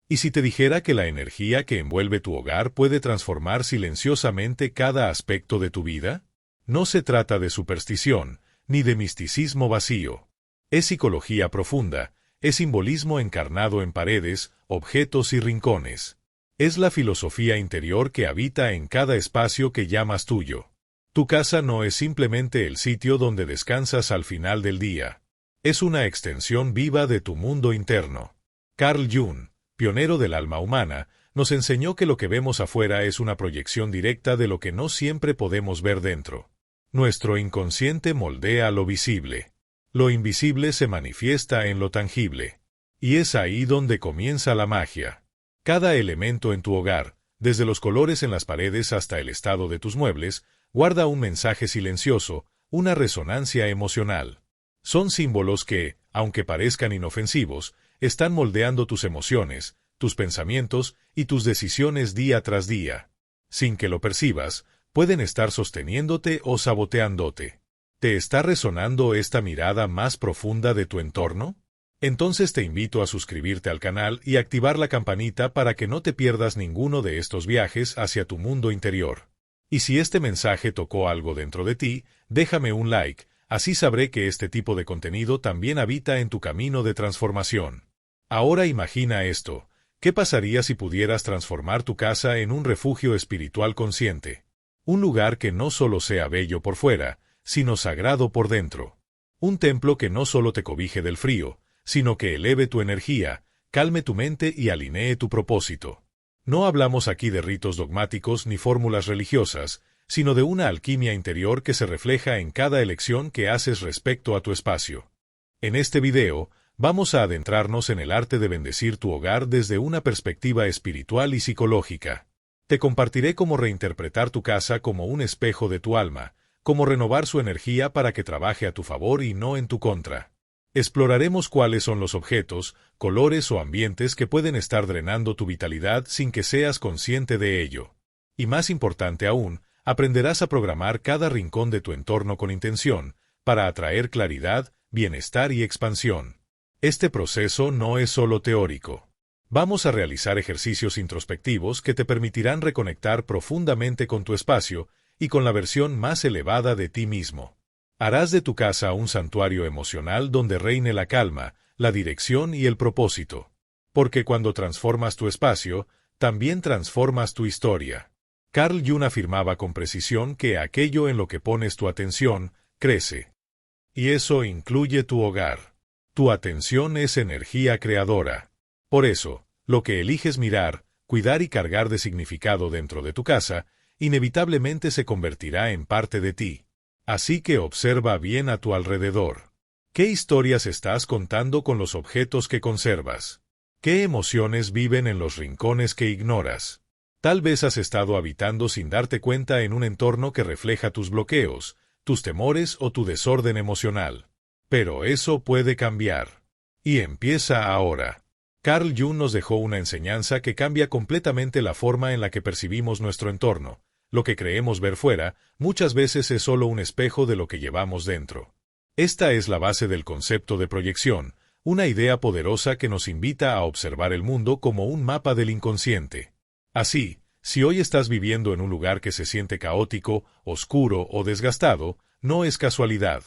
¿Y si te dijera que la energía que envuelve tu hogar puede transformar silenciosamente cada aspecto de tu vida? No se trata de superstición, ni de misticismo vacío. Es psicología profunda, es simbolismo encarnado en paredes, objetos y rincones. Es la filosofía interior que habita en cada espacio que llamas tuyo. Tu casa no es simplemente el sitio donde descansas al final del día. Es una extensión viva de tu mundo interno. Carl Jung, pionero del alma humana, nos enseñó que lo que vemos afuera es una proyección directa de lo que no siempre podemos ver dentro. Nuestro inconsciente moldea lo visible. Lo invisible se manifiesta en lo tangible. Y es ahí donde comienza la magia. Cada elemento en tu hogar, desde los colores en las paredes hasta el estado de tus muebles, guarda un mensaje silencioso, una resonancia emocional. Son símbolos que, aunque parezcan inofensivos, están moldeando tus emociones, tus pensamientos y tus decisiones día tras día. Sin que lo percibas, pueden estar sosteniéndote o saboteándote. ¿Te está resonando esta mirada más profunda de tu entorno? Entonces te invito a suscribirte al canal y activar la campanita para que no te pierdas ninguno de estos viajes hacia tu mundo interior. Y si este mensaje tocó algo dentro de ti, déjame un like, así sabré que este tipo de contenido también habita en tu camino de transformación. Ahora imagina esto, ¿qué pasaría si pudieras transformar tu casa en un refugio espiritual consciente? Un lugar que no solo sea bello por fuera, sino sagrado por dentro. Un templo que no solo te cobije del frío, sino que eleve tu energía, calme tu mente y alinee tu propósito. No hablamos aquí de ritos dogmáticos ni fórmulas religiosas, sino de una alquimia interior que se refleja en cada elección que haces respecto a tu espacio. En este video, vamos a adentrarnos en el arte de bendecir tu hogar desde una perspectiva espiritual y psicológica. Te compartiré cómo reinterpretar tu casa como un espejo de tu alma, cómo renovar su energía para que trabaje a tu favor y no en tu contra. Exploraremos cuáles son los objetos, colores o ambientes que pueden estar drenando tu vitalidad sin que seas consciente de ello. Y más importante aún, aprenderás a programar cada rincón de tu entorno con intención, para atraer claridad, bienestar y expansión. Este proceso no es solo teórico. Vamos a realizar ejercicios introspectivos que te permitirán reconectar profundamente con tu espacio y con la versión más elevada de ti mismo. Harás de tu casa un santuario emocional donde reine la calma, la dirección y el propósito. Porque cuando transformas tu espacio, también transformas tu historia. Carl Jung afirmaba con precisión que aquello en lo que pones tu atención, crece. Y eso incluye tu hogar. Tu atención es energía creadora. Por eso, lo que eliges mirar, cuidar y cargar de significado dentro de tu casa, inevitablemente se convertirá en parte de ti. Así que observa bien a tu alrededor. ¿Qué historias estás contando con los objetos que conservas? ¿Qué emociones viven en los rincones que ignoras? Tal vez has estado habitando sin darte cuenta en un entorno que refleja tus bloqueos, tus temores o tu desorden emocional. Pero eso puede cambiar. Y empieza ahora. Carl Jung nos dejó una enseñanza que cambia completamente la forma en la que percibimos nuestro entorno. Lo que creemos ver fuera, muchas veces es solo un espejo de lo que llevamos dentro. Esta es la base del concepto de proyección, una idea poderosa que nos invita a observar el mundo como un mapa del inconsciente. Así, si hoy estás viviendo en un lugar que se siente caótico, oscuro o desgastado, no es casualidad.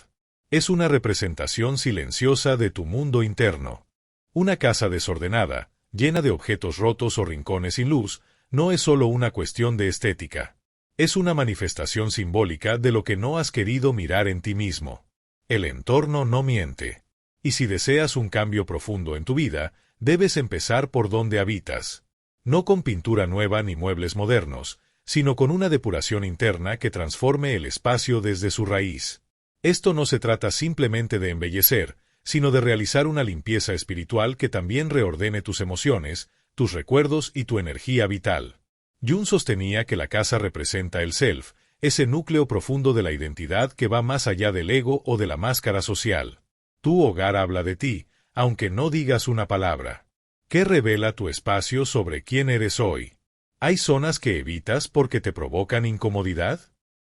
Es una representación silenciosa de tu mundo interno. Una casa desordenada, llena de objetos rotos o rincones sin luz, no es solo una cuestión de estética. Es una manifestación simbólica de lo que no has querido mirar en ti mismo. El entorno no miente. Y si deseas un cambio profundo en tu vida, debes empezar por donde habitas. No con pintura nueva ni muebles modernos, sino con una depuración interna que transforme el espacio desde su raíz. Esto no se trata simplemente de embellecer, sino de realizar una limpieza espiritual que también reordene tus emociones, tus recuerdos y tu energía vital. Jung sostenía que la casa representa el self, ese núcleo profundo de la identidad que va más allá del ego o de la máscara social. Tu hogar habla de ti, aunque no digas una palabra. ¿Qué revela tu espacio sobre quién eres hoy? ¿Hay zonas que evitas porque te provocan incomodidad?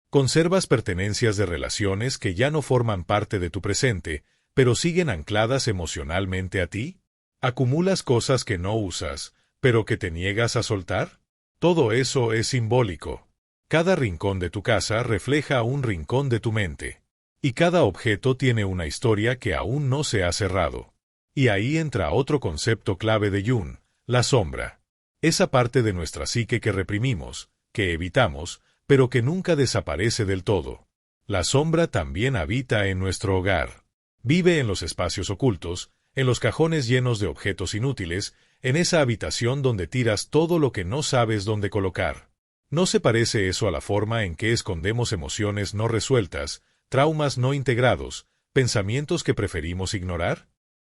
¿Conservas pertenencias de relaciones que ya no forman parte de tu presente, pero siguen ancladas emocionalmente a ti? ¿Acumulas cosas que no usas, ¿Pero que te niegas a soltar? Todo eso es simbólico. Cada rincón de tu casa refleja un rincón de tu mente. Y cada objeto tiene una historia que aún no se ha cerrado. Y ahí entra otro concepto clave de Jung, la sombra. Esa parte de nuestra psique que reprimimos, que evitamos, pero que nunca desaparece del todo. La sombra también habita en nuestro hogar. Vive en los espacios ocultos, en los cajones llenos de objetos inútiles, en esa habitación donde tiras todo lo que no sabes dónde colocar. ¿No se parece eso a la forma en que escondemos emociones no resueltas, traumas no integrados, pensamientos que preferimos ignorar?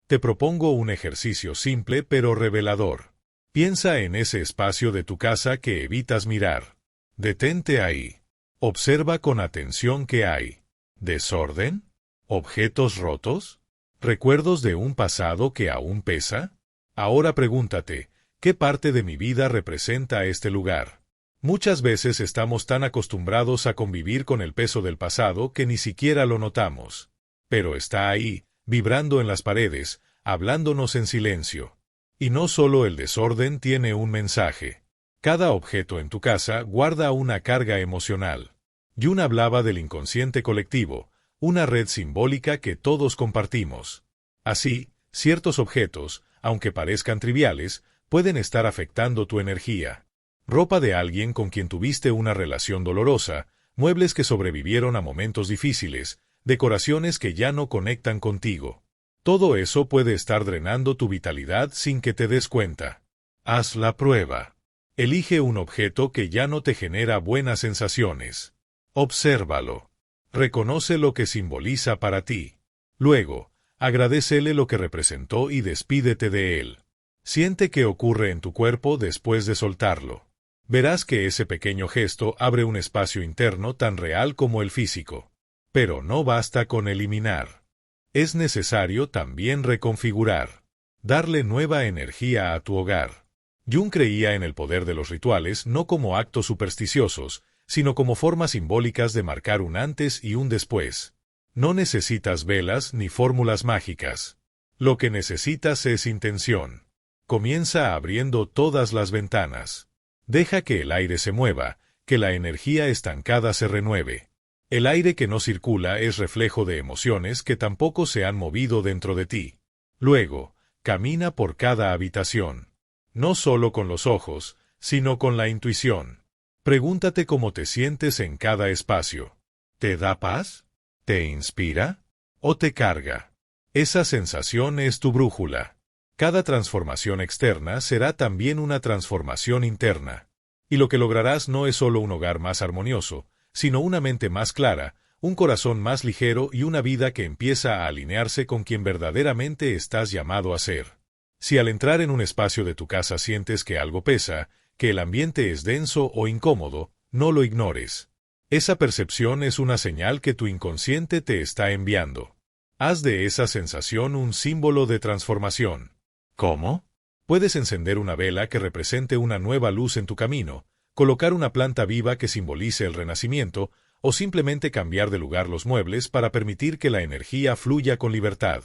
Te propongo un ejercicio simple pero revelador. Piensa en ese espacio de tu casa que evitas mirar. Detente ahí. Observa con atención qué hay. ¿Desorden? ¿Objetos rotos? ¿Recuerdos de un pasado que aún pesa? Ahora pregúntate, ¿qué parte de mi vida representa este lugar? Muchas veces estamos tan acostumbrados a convivir con el peso del pasado que ni siquiera lo notamos. Pero está ahí, vibrando en las paredes, hablándonos en silencio. Y no solo el desorden tiene un mensaje. Cada objeto en tu casa guarda una carga emocional. Jung hablaba del inconsciente colectivo, una red simbólica que todos compartimos. Así, ciertos objetos, aunque parezcan triviales, pueden estar afectando tu energía. Ropa de alguien con quien tuviste una relación dolorosa, muebles que sobrevivieron a momentos difíciles, decoraciones que ya no conectan contigo. Todo eso puede estar drenando tu vitalidad sin que te des cuenta. Haz la prueba. Elige un objeto que ya no te genera buenas sensaciones. Obsérvalo. Reconoce lo que simboliza para ti. Luego, agradécele lo que representó y despídete de él. Siente qué ocurre en tu cuerpo después de soltarlo. Verás que ese pequeño gesto abre un espacio interno tan real como el físico. Pero no basta con eliminar. Es necesario también reconfigurar. Darle nueva energía a tu hogar. Jung creía en el poder de los rituales no como actos supersticiosos, sino como formas simbólicas de marcar un antes y un después. No necesitas velas ni fórmulas mágicas. Lo que necesitas es intención. Comienza abriendo todas las ventanas. Deja que el aire se mueva, que la energía estancada se renueve. El aire que no circula es reflejo de emociones que tampoco se han movido dentro de ti. Luego, camina por cada habitación. No solo con los ojos, sino con la intuición. Pregúntate cómo te sientes en cada espacio. ¿Te da paz? ¿Te inspira? ¿O te carga? Esa sensación es tu brújula. Cada transformación externa será también una transformación interna. Y lo que lograrás no es solo un hogar más armonioso, sino una mente más clara, un corazón más ligero y una vida que empieza a alinearse con quien verdaderamente estás llamado a ser. Si al entrar en un espacio de tu casa sientes que algo pesa, que el ambiente es denso o incómodo, no lo ignores. Esa percepción es una señal que tu inconsciente te está enviando. Haz de esa sensación un símbolo de transformación. ¿Cómo? Puedes encender una vela que represente una nueva luz en tu camino, colocar una planta viva que simbolice el renacimiento, o simplemente cambiar de lugar los muebles para permitir que la energía fluya con libertad.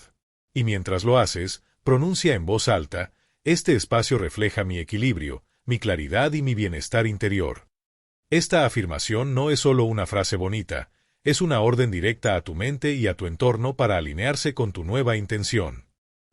Y mientras lo haces, pronuncia en voz alta, este espacio refleja mi equilibrio, mi claridad y mi bienestar interior. Esta afirmación no es solo una frase bonita, es una orden directa a tu mente y a tu entorno para alinearse con tu nueva intención.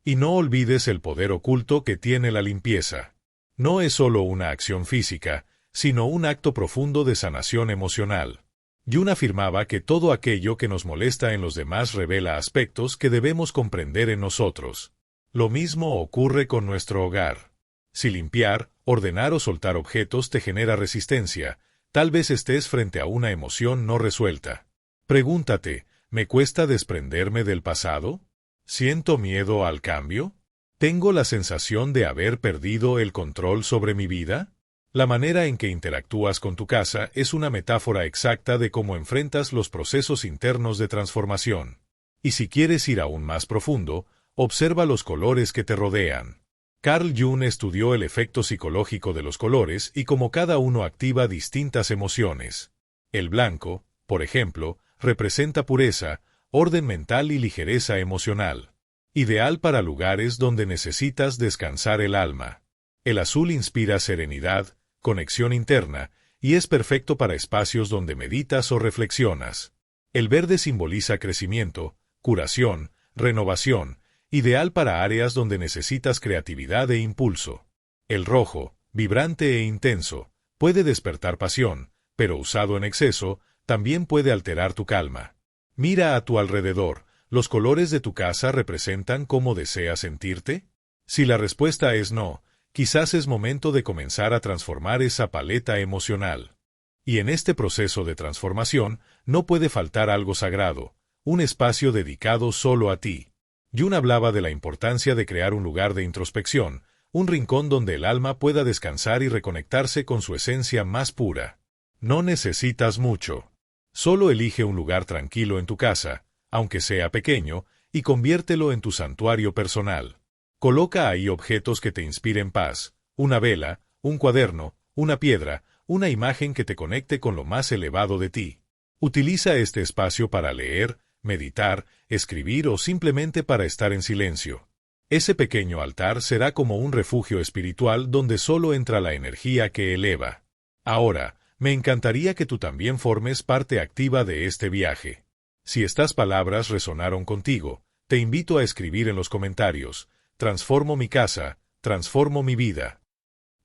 Y no olvides el poder oculto que tiene la limpieza. No es solo una acción física, sino un acto profundo de sanación emocional. Jung afirmaba que todo aquello que nos molesta en los demás revela aspectos que debemos comprender en nosotros. Lo mismo ocurre con nuestro hogar. Si limpiar, ordenar o soltar objetos te genera resistencia, tal vez estés frente a una emoción no resuelta. Pregúntate, ¿me cuesta desprenderme del pasado? ¿Siento miedo al cambio? ¿Tengo la sensación de haber perdido el control sobre mi vida? La manera en que interactúas con tu casa es una metáfora exacta de cómo enfrentas los procesos internos de transformación. Y si quieres ir aún más profundo, observa los colores que te rodean. Carl Jung estudió el efecto psicológico de los colores y cómo cada uno activa distintas emociones. El blanco, por ejemplo, representa pureza, orden mental y ligereza emocional. Ideal para lugares donde necesitas descansar el alma. El azul inspira serenidad, conexión interna, y es perfecto para espacios donde meditas o reflexionas. El verde simboliza crecimiento, curación, renovación, ideal para áreas donde necesitas creatividad e impulso. El rojo, vibrante e intenso, puede despertar pasión, pero usado en exceso, también puede alterar tu calma. Mira a tu alrededor, ¿los colores de tu casa representan cómo deseas sentirte? Si la respuesta es no, quizás es momento de comenzar a transformar esa paleta emocional. Y en este proceso de transformación, no puede faltar algo sagrado, un espacio dedicado solo a ti. Jung hablaba de la importancia de crear un lugar de introspección, un rincón donde el alma pueda descansar y reconectarse con su esencia más pura. No necesitas mucho. Solo elige un lugar tranquilo en tu casa, aunque sea pequeño, y conviértelo en tu santuario personal. Coloca ahí objetos que te inspiren paz, una vela, un cuaderno, una piedra, una imagen que te conecte con lo más elevado de ti. Utiliza este espacio para leer, meditar, escribir o simplemente para estar en silencio. Ese pequeño altar será como un refugio espiritual donde solo entra la energía que eleva. Ahora, me encantaría que tú también formes parte activa de este viaje. Si estas palabras resonaron contigo, te invito a escribir en los comentarios: transformo mi casa, transformo mi vida.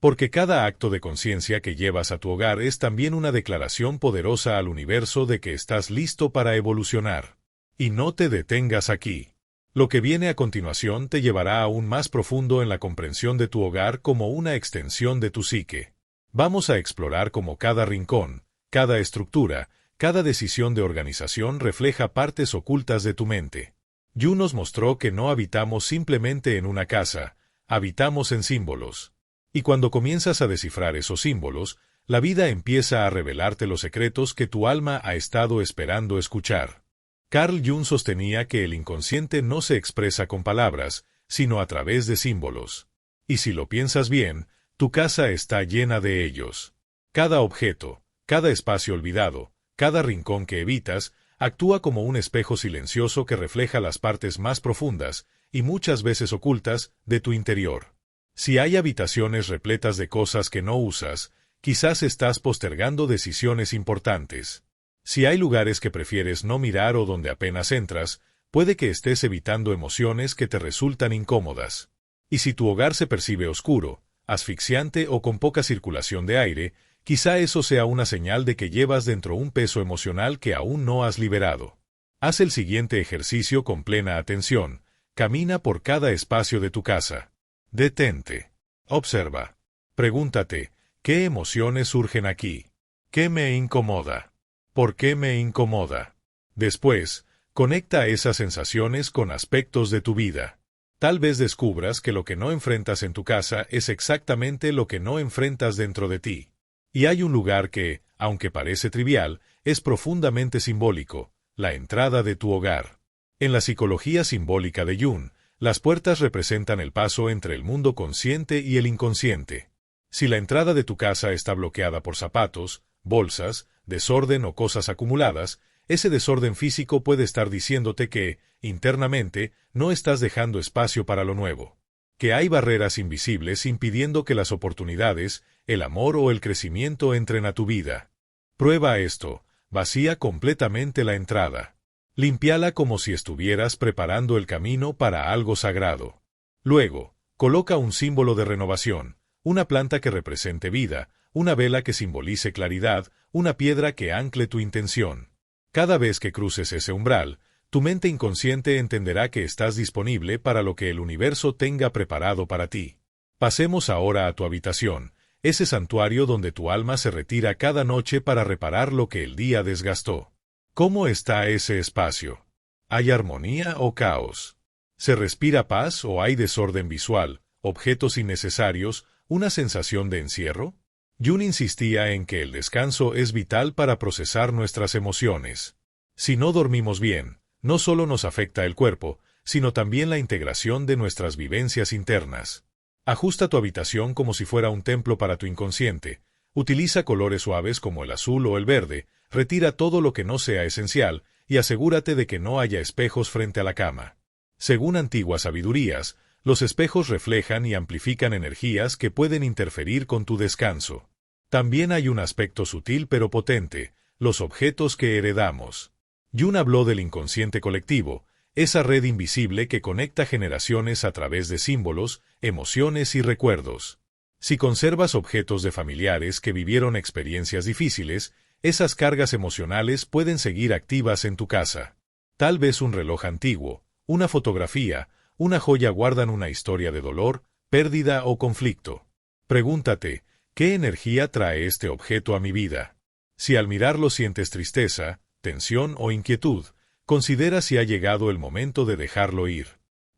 Porque cada acto de conciencia que llevas a tu hogar es también una declaración poderosa al universo de que estás listo para evolucionar. Y no te detengas aquí. Lo que viene a continuación te llevará aún más profundo en la comprensión de tu hogar como una extensión de tu psique. Vamos a explorar cómo cada rincón, cada estructura, cada decisión de organización refleja partes ocultas de tu mente. Jung nos mostró que no habitamos simplemente en una casa, habitamos en símbolos. Y cuando comienzas a descifrar esos símbolos, la vida empieza a revelarte los secretos que tu alma ha estado esperando escuchar. Carl Jung sostenía que el inconsciente no se expresa con palabras, sino a través de símbolos. Y si lo piensas bien, tu casa está llena de ellos. Cada objeto, cada espacio olvidado, cada rincón que evitas, actúa como un espejo silencioso que refleja las partes más profundas, y muchas veces ocultas, de tu interior. Si hay habitaciones repletas de cosas que no usas, quizás estás postergando decisiones importantes. Si hay lugares que prefieres no mirar o donde apenas entras, puede que estés evitando emociones que te resultan incómodas. Y si tu hogar se percibe oscuro, asfixiante o con poca circulación de aire, quizá eso sea una señal de que llevas dentro un peso emocional que aún no has liberado. Haz el siguiente ejercicio con plena atención. Camina por cada espacio de tu casa. Detente. Observa. Pregúntate, ¿qué emociones surgen aquí? ¿Qué me incomoda? ¿Por qué me incomoda? Después, conecta esas sensaciones con aspectos de tu vida. Tal vez descubras que lo que no enfrentas en tu casa es exactamente lo que no enfrentas dentro de ti. Y hay un lugar que, aunque parece trivial, es profundamente simbólico: la entrada de tu hogar. En la psicología simbólica de Jung, las puertas representan el paso entre el mundo consciente y el inconsciente. Si la entrada de tu casa está bloqueada por zapatos, bolsas, desorden o cosas acumuladas, ese desorden físico puede estar diciéndote que, internamente, no estás dejando espacio para lo nuevo. Que hay barreras invisibles impidiendo que las oportunidades, el amor o el crecimiento entren a tu vida. Prueba esto: vacía completamente la entrada. Límpiala como si estuvieras preparando el camino para algo sagrado. Luego, coloca un símbolo de renovación, una planta que represente vida, una vela que simbolice claridad, una piedra que ancle tu intención. Cada vez que cruces ese umbral, tu mente inconsciente entenderá que estás disponible para lo que el universo tenga preparado para ti. Pasemos ahora a tu habitación, ese santuario donde tu alma se retira cada noche para reparar lo que el día desgastó. ¿Cómo está ese espacio? ¿Hay armonía o caos? ¿Se respira paz o hay desorden visual, objetos innecesarios, una sensación de encierro? Jung insistía en que el descanso es vital para procesar nuestras emociones. Si no dormimos bien, no solo nos afecta el cuerpo, sino también la integración de nuestras vivencias internas. Ajusta tu habitación como si fuera un templo para tu inconsciente. Utiliza colores suaves como el azul o el verde, retira todo lo que no sea esencial y asegúrate de que no haya espejos frente a la cama. Según antiguas sabidurías, Los espejos reflejan y amplifican energías que pueden interferir con tu descanso. También hay un aspecto sutil pero potente: los objetos que heredamos. Jung habló del inconsciente colectivo, esa red invisible que conecta generaciones a través de símbolos, emociones y recuerdos. Si conservas objetos de familiares que vivieron experiencias difíciles, esas cargas emocionales pueden seguir activas en tu casa. Tal vez un reloj antiguo, una fotografía, una joya guardan una historia de dolor, pérdida o conflicto. Pregúntate, ¿qué energía trae este objeto a mi vida? Si al mirarlo sientes tristeza, tensión o inquietud, considera si ha llegado el momento de dejarlo ir.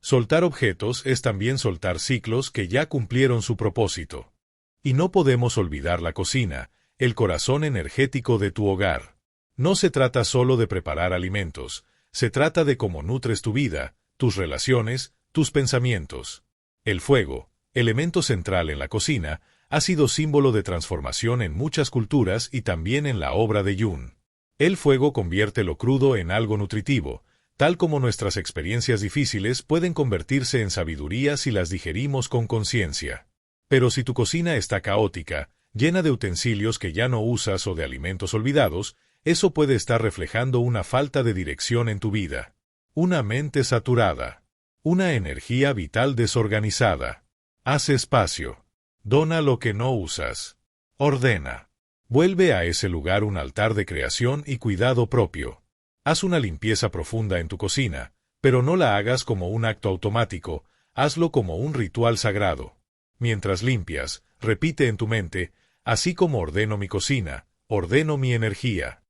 Soltar objetos es también soltar ciclos que ya cumplieron su propósito. Y no podemos olvidar la cocina, el corazón energético de tu hogar. No se trata solo de preparar alimentos, se trata de cómo nutres tu vida, tus relaciones, tus pensamientos. El fuego, elemento central en la cocina, ha sido símbolo de transformación en muchas culturas y también en la obra de Jung. El fuego convierte lo crudo en algo nutritivo, tal como nuestras experiencias difíciles pueden convertirse en sabiduría si las digerimos con conciencia. Pero si tu cocina está caótica, llena de utensilios que ya no usas o de alimentos olvidados, eso puede estar reflejando una falta de dirección en tu vida. Una mente saturada. Una energía vital desorganizada. Haz espacio. Dona lo que no usas. Ordena. Vuelve a ese lugar un altar de creación y cuidado propio. Haz una limpieza profunda en tu cocina, pero no la hagas como un acto automático, hazlo como un ritual sagrado. Mientras limpias, repite en tu mente: así como ordeno mi cocina, ordeno mi energía.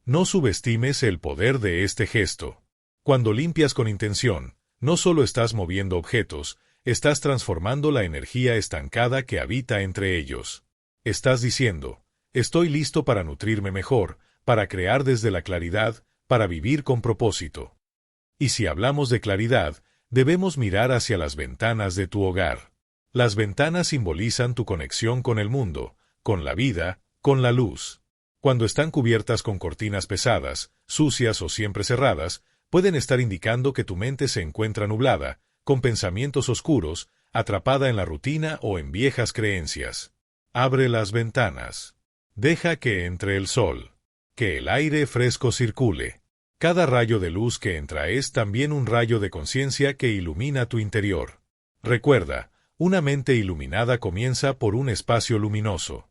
No subestimes el poder de este gesto. Cuando limpias con intención, no solo estás moviendo objetos, estás transformando la energía estancada que habita entre ellos. Estás diciendo: estoy listo para nutrirme mejor, para crear desde la claridad, para vivir con propósito. Y si hablamos de claridad, debemos mirar hacia las ventanas de tu hogar. Las ventanas simbolizan tu conexión con el mundo, con la vida, con la luz. Cuando están cubiertas con cortinas pesadas, sucias o siempre cerradas, pueden estar indicando que tu mente se encuentra nublada, con pensamientos oscuros, atrapada en la rutina o en viejas creencias. Abre las ventanas. Deja que entre el sol. Que el aire fresco circule. Cada rayo de luz que entra es también un rayo de conciencia que ilumina tu interior. Recuerda, una mente iluminada comienza por un espacio luminoso.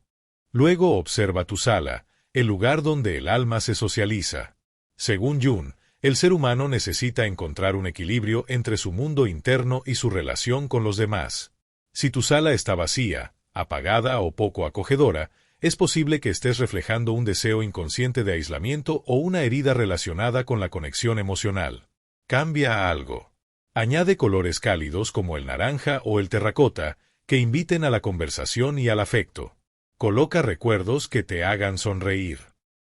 Luego observa tu sala, el lugar donde el alma se socializa. Según Jung, el ser humano necesita encontrar un equilibrio entre su mundo interno y su relación con los demás. Si tu sala está vacía, apagada o poco acogedora, es posible que estés reflejando un deseo inconsciente de aislamiento o una herida relacionada con la conexión emocional. Cambia algo. Añade colores cálidos como el naranja o el terracota, que inviten a la conversación y al afecto. Coloca recuerdos que te hagan sonreír.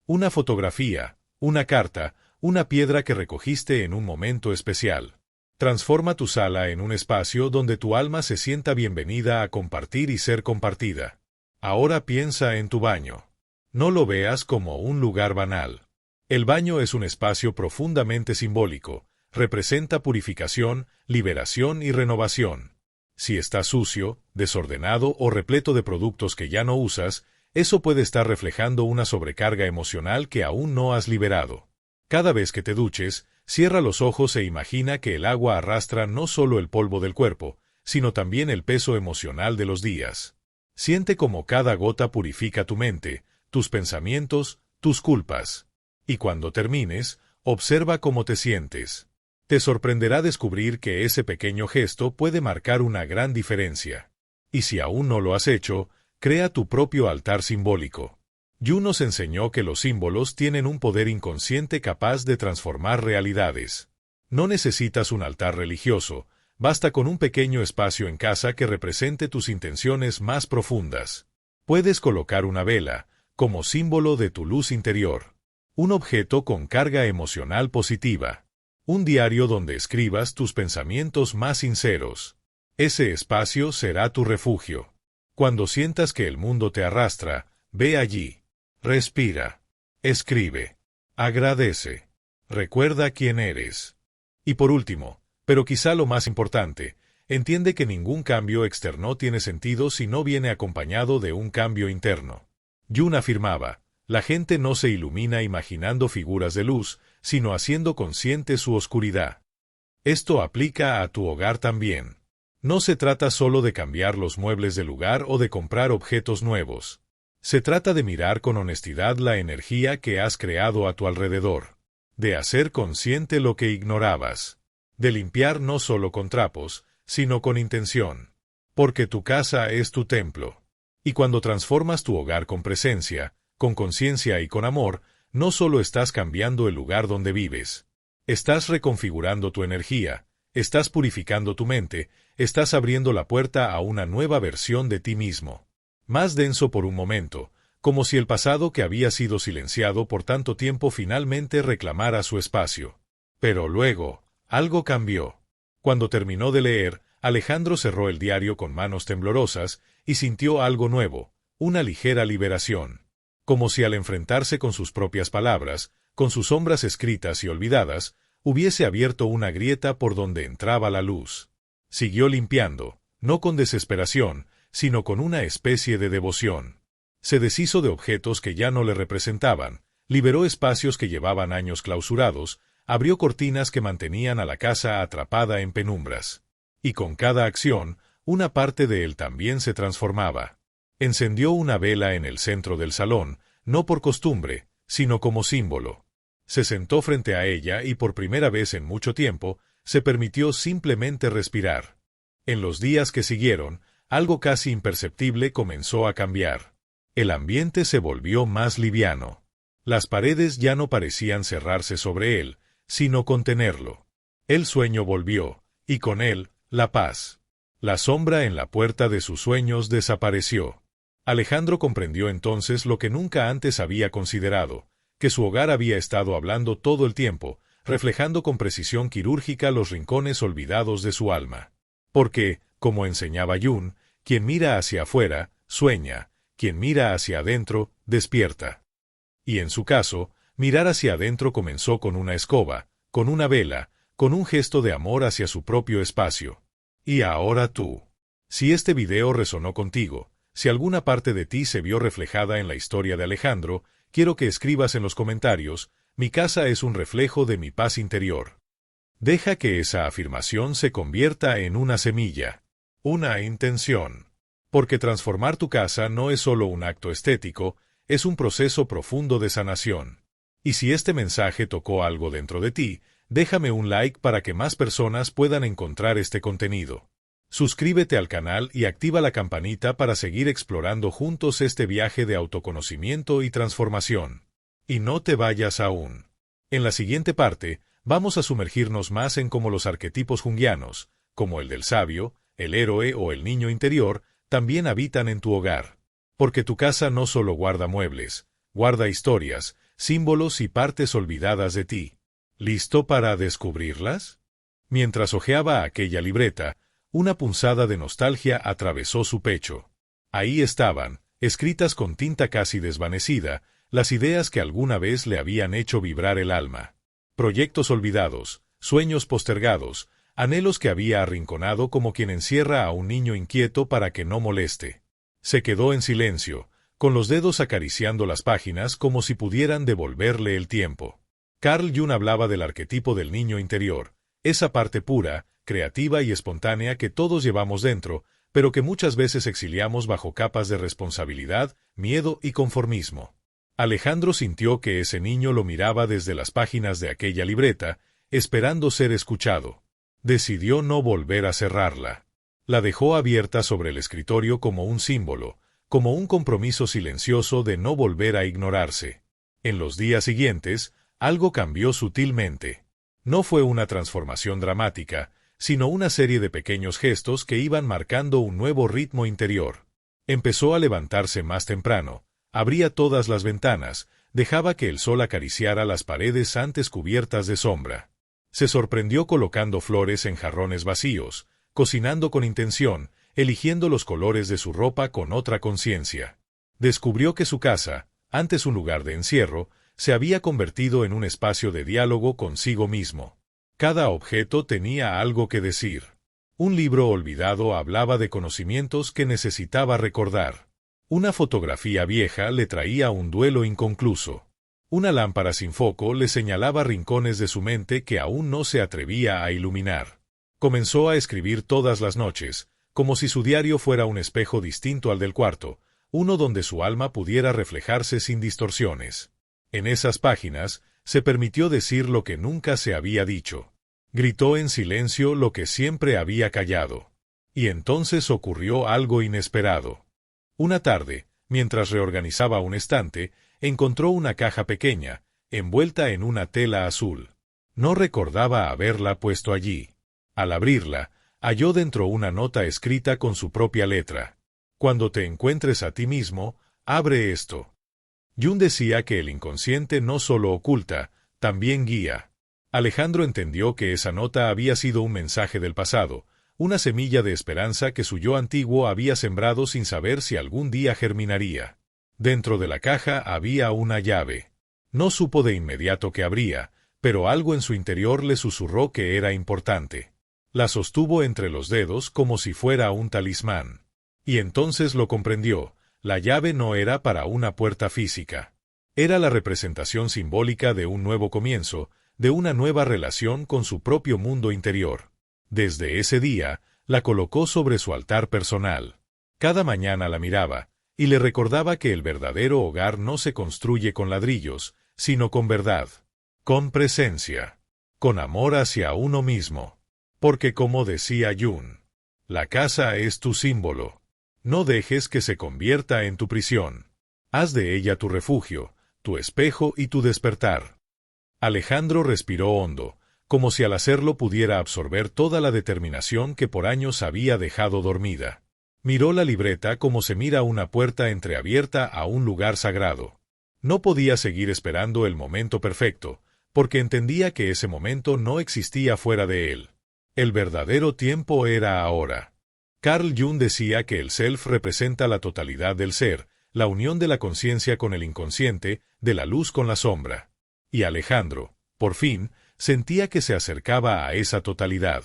Una fotografía, una carta, una piedra que recogiste en un momento especial. Transforma tu sala en un espacio donde tu alma se sienta bienvenida a compartir y ser compartida. Ahora piensa en tu baño. No lo veas como un lugar banal. El baño es un espacio profundamente simbólico, representa purificación, liberación y renovación. Si está sucio, desordenado o repleto de productos que ya no usas, eso puede estar reflejando una sobrecarga emocional que aún no has liberado. Cada vez que te duches, cierra los ojos e imagina que el agua arrastra no solo el polvo del cuerpo, sino también el peso emocional de los días. Siente cómo cada gota purifica tu mente, tus pensamientos, tus culpas. Y cuando termines, observa cómo te sientes. Te sorprenderá descubrir que ese pequeño gesto puede marcar una gran diferencia. Y si aún no lo has hecho, crea tu propio altar simbólico. Jung nos enseñó que los símbolos tienen un poder inconsciente capaz de transformar realidades. No necesitas un altar religioso, basta con un pequeño espacio en casa que represente tus intenciones más profundas. Puedes colocar una vela, como símbolo de tu luz interior. Un objeto con carga emocional positiva. Un diario donde escribas tus pensamientos más sinceros. Ese espacio será tu refugio. Cuando sientas que el mundo te arrastra, ve allí. Respira. Escribe. Agradece. Recuerda quién eres. Y por último, pero quizá lo más importante, entiende que ningún cambio externo tiene sentido si no viene acompañado de un cambio interno. Jung afirmaba, la gente no se ilumina imaginando figuras de luz, sino haciendo consciente su oscuridad. Esto aplica a tu hogar también. No se trata solo de cambiar los muebles del lugar o de comprar objetos nuevos. Se trata de mirar con honestidad la energía que has creado a tu alrededor. De hacer consciente lo que ignorabas. De limpiar no solo con trapos, sino con intención. Porque tu casa es tu templo. Y cuando transformas tu hogar con presencia, con conciencia y con amor, no solo estás cambiando el lugar donde vives. Estás reconfigurando tu energía, estás purificando tu mente, estás abriendo la puerta a una nueva versión de ti mismo. Más denso por un momento, como si el pasado que había sido silenciado por tanto tiempo finalmente reclamara su espacio. Pero luego, algo cambió. Cuando terminó de leer, Alejandro cerró el diario con manos temblorosas y sintió algo nuevo, una ligera liberación. Como si al enfrentarse con sus propias palabras, con sus sombras escritas y olvidadas, hubiese abierto una grieta por donde entraba la luz. Siguió limpiando, no con desesperación, sino con una especie de devoción. Se deshizo de objetos que ya no le representaban, liberó espacios que llevaban años clausurados, abrió cortinas que mantenían a la casa atrapada en penumbras. Y con cada acción, una parte de él también se transformaba. Encendió una vela en el centro del salón, no por costumbre, sino como símbolo. Se sentó frente a ella y por primera vez en mucho tiempo, se permitió simplemente respirar. En los días que siguieron, algo casi imperceptible comenzó a cambiar. El ambiente se volvió más liviano. Las paredes ya no parecían cerrarse sobre él, sino contenerlo. El sueño volvió, y con él, la paz. La sombra en la puerta de sus sueños desapareció. Alejandro comprendió entonces lo que nunca antes había considerado, que su hogar había estado hablando todo el tiempo, reflejando con precisión quirúrgica los rincones olvidados de su alma. Porque, como enseñaba Jung, quien mira hacia afuera, sueña, quien mira hacia adentro, despierta. Y en su caso, mirar hacia adentro comenzó con una escoba, con una vela, con un gesto de amor hacia su propio espacio. Y ahora tú. Si este video resonó contigo, si alguna parte de ti se vio reflejada en la historia de Alejandro, quiero que escribas en los comentarios, mi casa es un reflejo de mi paz interior. Deja que esa afirmación se convierta en una semilla, una intención. Porque transformar tu casa no es solo un acto estético, es un proceso profundo de sanación. Y si este mensaje tocó algo dentro de ti, déjame un like para que más personas puedan encontrar este contenido. Suscríbete al canal y activa la campanita para seguir explorando juntos este viaje de autoconocimiento y transformación. Y no te vayas aún. En la siguiente parte, vamos a sumergirnos más en cómo los arquetipos junguianos, como el del sabio, el héroe o el niño interior, también habitan en tu hogar. Porque tu casa no solo guarda muebles, guarda historias, símbolos y partes olvidadas de ti. ¿Listo para descubrirlas? Mientras hojeaba aquella libreta, una punzada de nostalgia atravesó su pecho. Ahí estaban, escritas con tinta casi desvanecida, las ideas que alguna vez le habían hecho vibrar el alma. Proyectos olvidados, sueños postergados, anhelos que había arrinconado como quien encierra a un niño inquieto para que no moleste. Se quedó en silencio, con los dedos acariciando las páginas como si pudieran devolverle el tiempo. Carl Jung hablaba del arquetipo del niño interior, esa parte pura, creativa y espontánea que todos llevamos dentro, pero que muchas veces exiliamos bajo capas de responsabilidad, miedo y conformismo. Alejandro sintió que ese niño lo miraba desde las páginas de aquella libreta, esperando ser escuchado. Decidió no volver a cerrarla. La dejó abierta sobre el escritorio como un símbolo, como un compromiso silencioso de no volver a ignorarse. En los días siguientes, algo cambió sutilmente. No fue una transformación dramática, sino una serie de pequeños gestos que iban marcando un nuevo ritmo interior. Empezó a levantarse más temprano, abría todas las ventanas, dejaba que el sol acariciara las paredes antes cubiertas de sombra. Se sorprendió colocando flores en jarrones vacíos, cocinando con intención, eligiendo los colores de su ropa con otra conciencia. Descubrió que su casa, antes un lugar de encierro, se había convertido en un espacio de diálogo consigo mismo. Cada objeto tenía algo que decir. Un libro olvidado hablaba de conocimientos que necesitaba recordar. Una fotografía vieja le traía un duelo inconcluso. Una lámpara sin foco le señalaba rincones de su mente que aún no se atrevía a iluminar. Comenzó a escribir todas las noches, como si su diario fuera un espejo distinto al del cuarto, uno donde su alma pudiera reflejarse sin distorsiones. En esas páginas, se permitió decir lo que nunca se había dicho. Gritó en silencio lo que siempre había callado. Y entonces ocurrió algo inesperado. Una tarde, mientras reorganizaba un estante, encontró una caja pequeña, envuelta en una tela azul. No recordaba haberla puesto allí. Al abrirla, halló dentro una nota escrita con su propia letra. Cuando te encuentres a ti mismo, abre esto. Jung decía que el inconsciente no solo oculta, también guía. Alejandro entendió que esa nota había sido un mensaje del pasado, una semilla de esperanza que su yo antiguo había sembrado sin saber si algún día germinaría. Dentro de la caja había una llave. No supo de inmediato qué abría, pero algo en su interior le susurró que era importante. La sostuvo entre los dedos como si fuera un talismán. Y entonces lo comprendió. La llave no era para una puerta física. Era la representación simbólica de un nuevo comienzo, de una nueva relación con su propio mundo interior. Desde ese día, la colocó sobre su altar personal. Cada mañana la miraba, y le recordaba que el verdadero hogar no se construye con ladrillos, sino con verdad, con presencia, con amor hacia uno mismo. Porque como decía Jung, la casa es tu símbolo. No dejes que se convierta en tu prisión. Haz de ella tu refugio, tu espejo y tu despertar. Alejandro respiró hondo, como si al hacerlo pudiera absorber toda la determinación que por años había dejado dormida. Miró la libreta como se mira una puerta entreabierta a un lugar sagrado. No podía seguir esperando el momento perfecto, porque entendía que ese momento no existía fuera de él. El verdadero tiempo era ahora. Carl Jung decía que el self representa la totalidad del ser, la unión de la conciencia con el inconsciente, de la luz con la sombra. Y Alejandro, por fin, sentía que se acercaba a esa totalidad.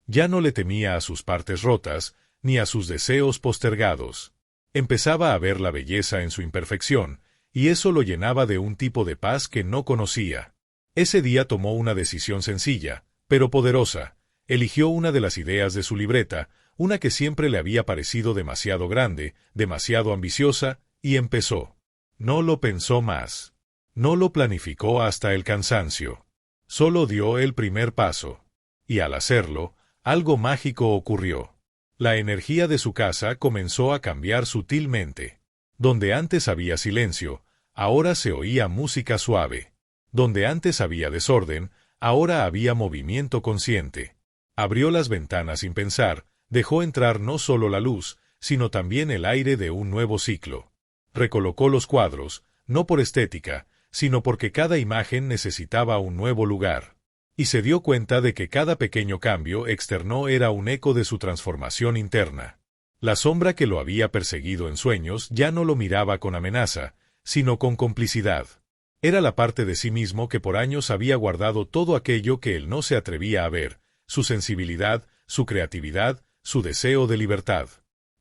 Ya no le temía a sus partes rotas, ni a sus deseos postergados. Empezaba a ver la belleza en su imperfección, y eso lo llenaba de un tipo de paz que no conocía. Ese día tomó una decisión sencilla, pero poderosa. Eligió una de las ideas de su libreta, una que siempre le había parecido demasiado grande, demasiado ambiciosa, y empezó. No lo pensó más. No lo planificó hasta el cansancio. Solo dio el primer paso. Y al hacerlo, algo mágico ocurrió. La energía de su casa comenzó a cambiar sutilmente. Donde antes había silencio, ahora se oía música suave. Donde antes había desorden, ahora había movimiento consciente. Abrió las ventanas sin pensar, dejó entrar no solo la luz, sino también el aire de un nuevo ciclo. Recolocó los cuadros, no por estética, sino porque cada imagen necesitaba un nuevo lugar. Y se dio cuenta de que cada pequeño cambio externo era un eco de su transformación interna. La sombra que lo había perseguido en sueños ya no lo miraba con amenaza, sino con complicidad. Era la parte de sí mismo que por años había guardado todo aquello que él no se atrevía a ver, su sensibilidad, su creatividad, su deseo de libertad.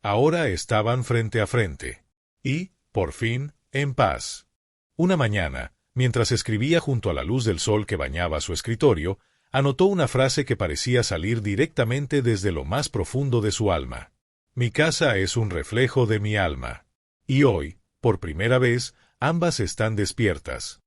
Ahora estaban frente a frente. Y, por fin, en paz. Una mañana, mientras escribía junto a la luz del sol que bañaba su escritorio, anotó una frase que parecía salir directamente desde lo más profundo de su alma. Mi casa es un reflejo de mi alma. Y hoy, por primera vez, ambas están despiertas.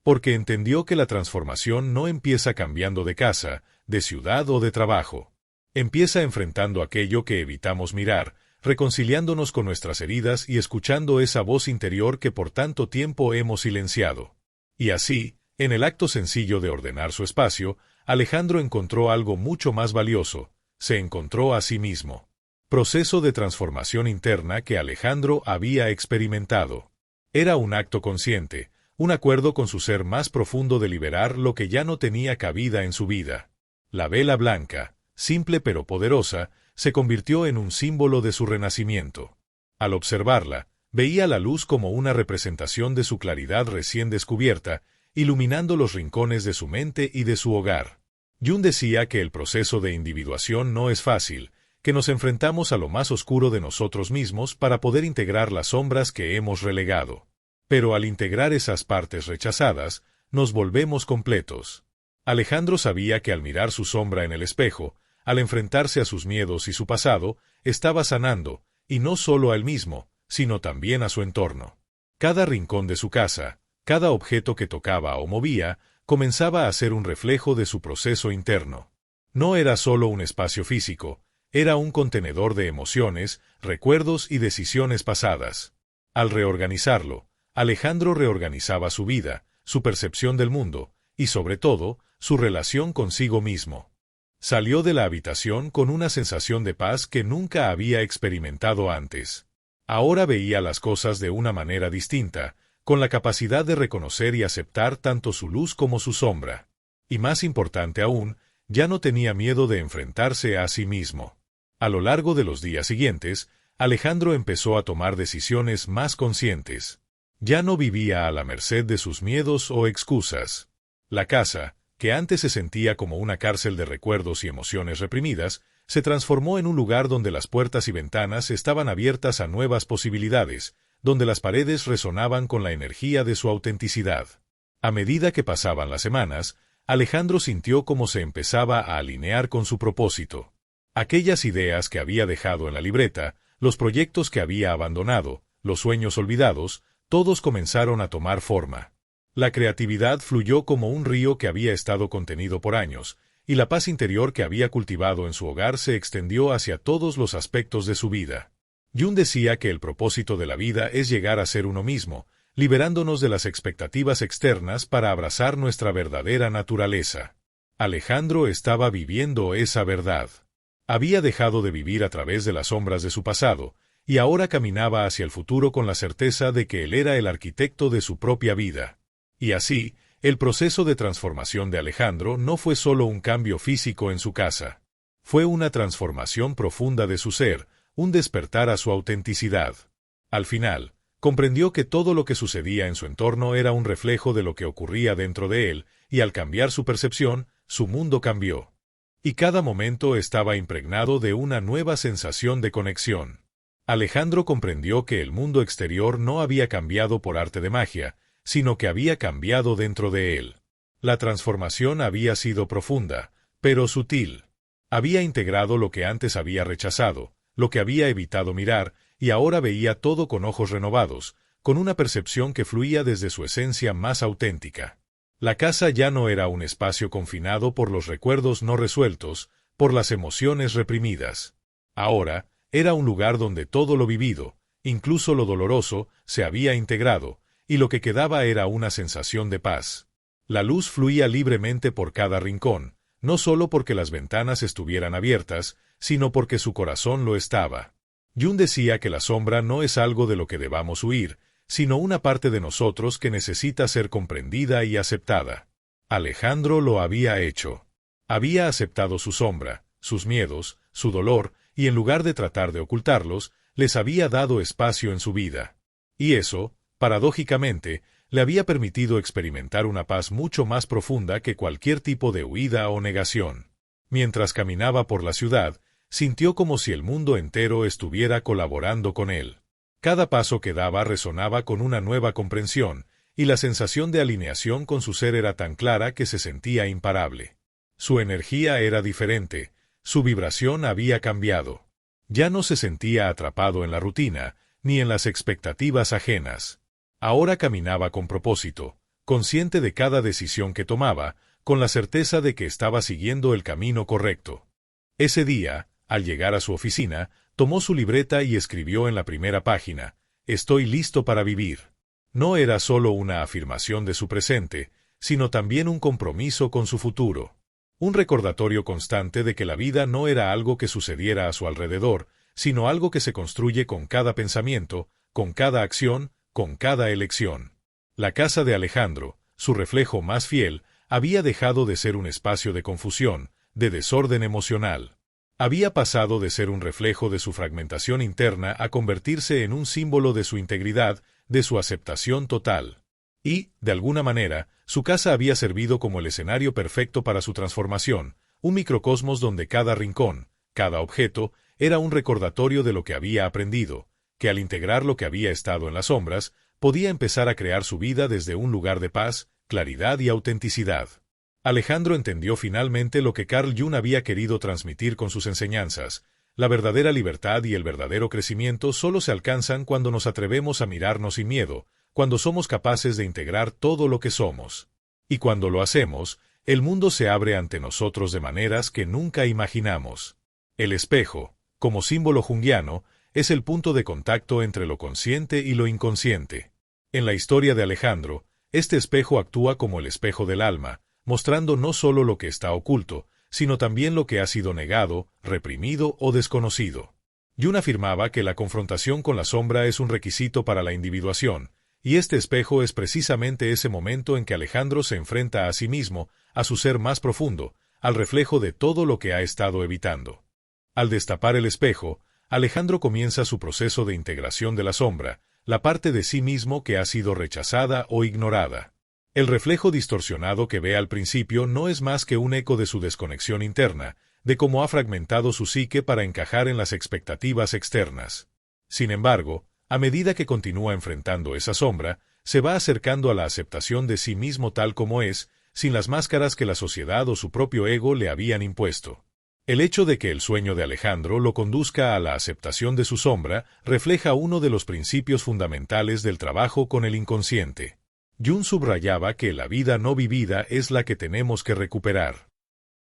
Porque entendió que la transformación no empieza cambiando de casa, de ciudad o de trabajo. Empieza enfrentando aquello que evitamos mirar, reconciliándonos con nuestras heridas y escuchando esa voz interior que por tanto tiempo hemos silenciado. Y así, en el acto sencillo de ordenar su espacio, Alejandro encontró algo mucho más valioso: se encontró a sí mismo. Proceso de transformación interna que Alejandro había experimentado. Era un acto consciente, un acuerdo con su ser más profundo de liberar lo que ya no tenía cabida en su vida. La vela blanca, simple pero poderosa, se convirtió en un símbolo de su renacimiento. Al observarla, veía la luz como una representación de su claridad recién descubierta, iluminando los rincones de su mente y de su hogar. Jung decía que el proceso de individuación no es fácil, que nos enfrentamos a lo más oscuro de nosotros mismos para poder integrar las sombras que hemos relegado. Pero al integrar esas partes rechazadas, nos volvemos completos. Alejandro sabía que al mirar su sombra en el espejo, al enfrentarse a sus miedos y su pasado, estaba sanando, y no solo a él mismo, sino también a su entorno. Cada rincón de su casa, cada objeto que tocaba o movía, comenzaba a ser un reflejo de su proceso interno. No era solo un espacio físico, era un contenedor de emociones, recuerdos y decisiones pasadas. Al reorganizarlo, Alejandro reorganizaba su vida, su percepción del mundo, y sobre todo, su relación consigo mismo. Salió de la habitación con una sensación de paz que nunca había experimentado antes. Ahora veía las cosas de una manera distinta, con la capacidad de reconocer y aceptar tanto su luz como su sombra. Y más importante aún, ya no tenía miedo de enfrentarse a sí mismo. A lo largo de los días siguientes, Alejandro empezó a tomar decisiones más conscientes. Ya no vivía a la merced de sus miedos o excusas. La casa, que antes se sentía como una cárcel de recuerdos y emociones reprimidas, se transformó en un lugar donde las puertas y ventanas estaban abiertas a nuevas posibilidades, donde las paredes resonaban con la energía de su autenticidad. A medida que pasaban las semanas, Alejandro sintió cómo se empezaba a alinear con su propósito. Aquellas ideas que había dejado en la libreta, los proyectos que había abandonado, los sueños olvidados, todos comenzaron a tomar forma. La creatividad fluyó como un río que había estado contenido por años, y la paz interior que había cultivado en su hogar se extendió hacia todos los aspectos de su vida. Jung decía que el propósito de la vida es llegar a ser uno mismo, liberándonos de las expectativas externas para abrazar nuestra verdadera naturaleza. Alejandro estaba viviendo esa verdad. Había dejado de vivir a través de las sombras de su pasado, y ahora caminaba hacia el futuro con la certeza de que él era el arquitecto de su propia vida. Y así, el proceso de transformación de Alejandro no fue solo un cambio físico en su casa. Fue una transformación profunda de su ser, un despertar a su autenticidad. Al final, comprendió que todo lo que sucedía en su entorno era un reflejo de lo que ocurría dentro de él, y al cambiar su percepción, su mundo cambió. Y cada momento estaba impregnado de una nueva sensación de conexión. Alejandro comprendió que el mundo exterior no había cambiado por arte de magia, sino que había cambiado dentro de él. La transformación había sido profunda, pero sutil. Había integrado lo que antes había rechazado, lo que había evitado mirar, y ahora veía todo con ojos renovados, con una percepción que fluía desde su esencia más auténtica. La casa ya no era un espacio confinado por los recuerdos no resueltos, por las emociones reprimidas. Ahora, era un lugar donde todo lo vivido, incluso lo doloroso, se había integrado, y lo que quedaba era una sensación de paz. La luz fluía libremente por cada rincón, no solo porque las ventanas estuvieran abiertas, sino porque su corazón lo estaba. Jung decía que la sombra no es algo de lo que debamos huir, sino una parte de nosotros que necesita ser comprendida y aceptada. Alejandro lo había hecho. Había aceptado su sombra, sus miedos, su dolor, y en lugar de tratar de ocultarlos, les había dado espacio en su vida. Y eso, paradójicamente, le había permitido experimentar una paz mucho más profunda que cualquier tipo de huida o negación. Mientras caminaba por la ciudad, sintió como si el mundo entero estuviera colaborando con él. Cada paso que daba resonaba con una nueva comprensión, y la sensación de alineación con su ser era tan clara que se sentía imparable. Su energía era diferente, su vibración había cambiado. Ya no se sentía atrapado en la rutina, ni en las expectativas ajenas. Ahora caminaba con propósito, consciente de cada decisión que tomaba, con la certeza de que estaba siguiendo el camino correcto. Ese día, al llegar a su oficina, tomó su libreta y escribió en la primera página: «Estoy listo para vivir». No era solo una afirmación de su presente, sino también un compromiso con su futuro. Un recordatorio constante de que la vida no era algo que sucediera a su alrededor, sino algo que se construye con cada pensamiento, con cada acción, con cada elección. La casa de Alejandro, su reflejo más fiel, había dejado de ser un espacio de confusión, de desorden emocional. Había pasado de ser un reflejo de su fragmentación interna a convertirse en un símbolo de su integridad, de su aceptación total. Y, de alguna manera, su casa había servido como el escenario perfecto para su transformación, un microcosmos donde cada rincón, cada objeto, era un recordatorio de lo que había aprendido, que al integrar lo que había estado en las sombras, podía empezar a crear su vida desde un lugar de paz, claridad y autenticidad. Alejandro entendió finalmente lo que Carl Jung había querido transmitir con sus enseñanzas. La verdadera libertad y el verdadero crecimiento solo se alcanzan cuando nos atrevemos a mirarnos sin miedo, cuando somos capaces de integrar todo lo que somos. Y cuando lo hacemos, el mundo se abre ante nosotros de maneras que nunca imaginamos. El espejo, como símbolo junguiano, es el punto de contacto entre lo consciente y lo inconsciente. En la historia de Alejandro, este espejo actúa como el espejo del alma, mostrando no solo lo que está oculto, sino también lo que ha sido negado, reprimido o desconocido. Jung afirmaba que la confrontación con la sombra es un requisito para la individuación, y este espejo es precisamente ese momento en que Alejandro se enfrenta a sí mismo, a su ser más profundo, al reflejo de todo lo que ha estado evitando. Al destapar el espejo, Alejandro comienza su proceso de integración de la sombra, la parte de sí mismo que ha sido rechazada o ignorada. El reflejo distorsionado que ve al principio no es más que un eco de su desconexión interna, de cómo ha fragmentado su psique para encajar en las expectativas externas. Sin embargo, a medida que continúa enfrentando esa sombra, se va acercando a la aceptación de sí mismo tal como es, sin las máscaras que la sociedad o su propio ego le habían impuesto. El hecho de que el sueño de Alejandro lo conduzca a la aceptación de su sombra refleja uno de los principios fundamentales del trabajo con el inconsciente. Jung subrayaba que la vida no vivida es la que tenemos que recuperar.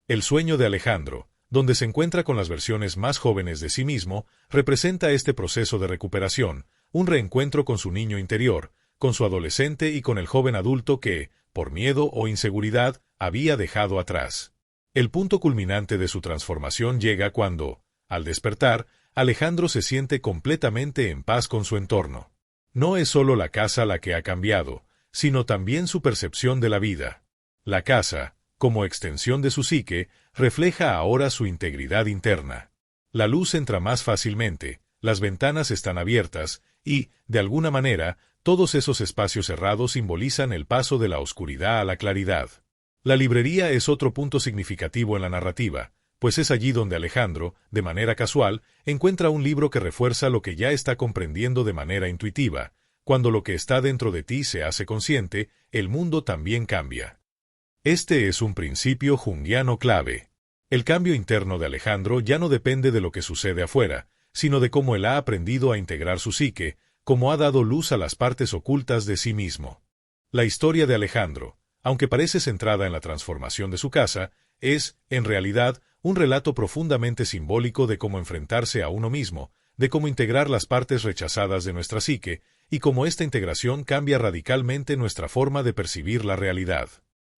El sueño de Alejandro, donde se encuentra con las versiones más jóvenes de sí mismo, representa este proceso de recuperación, un reencuentro con su niño interior, con su adolescente y con el joven adulto que, por miedo o inseguridad, había dejado atrás. El punto culminante de su transformación llega cuando, al despertar, Alejandro se siente completamente en paz con su entorno. No es solo la casa la que ha cambiado, sino también su percepción de la vida. La casa, como extensión de su psique, refleja ahora su integridad interna. La luz entra más fácilmente, las ventanas están abiertas, y, de alguna manera, todos esos espacios cerrados simbolizan el paso de la oscuridad a la claridad. La librería es otro punto significativo en la narrativa, pues es allí donde Alejandro, de manera casual, encuentra un libro que refuerza lo que ya está comprendiendo de manera intuitiva. Cuando lo que está dentro de ti se hace consciente, el mundo también cambia. Este es un principio junguiano clave. El cambio interno de Alejandro ya no depende de lo que sucede afuera, sino de cómo él ha aprendido a integrar su psique, cómo ha dado luz a las partes ocultas de sí mismo. La historia de Alejandro, aunque parece centrada en la transformación de su casa, es, en realidad, un relato profundamente simbólico de cómo enfrentarse a uno mismo, de cómo integrar las partes rechazadas de nuestra psique, y cómo esta integración cambia radicalmente nuestra forma de percibir la realidad.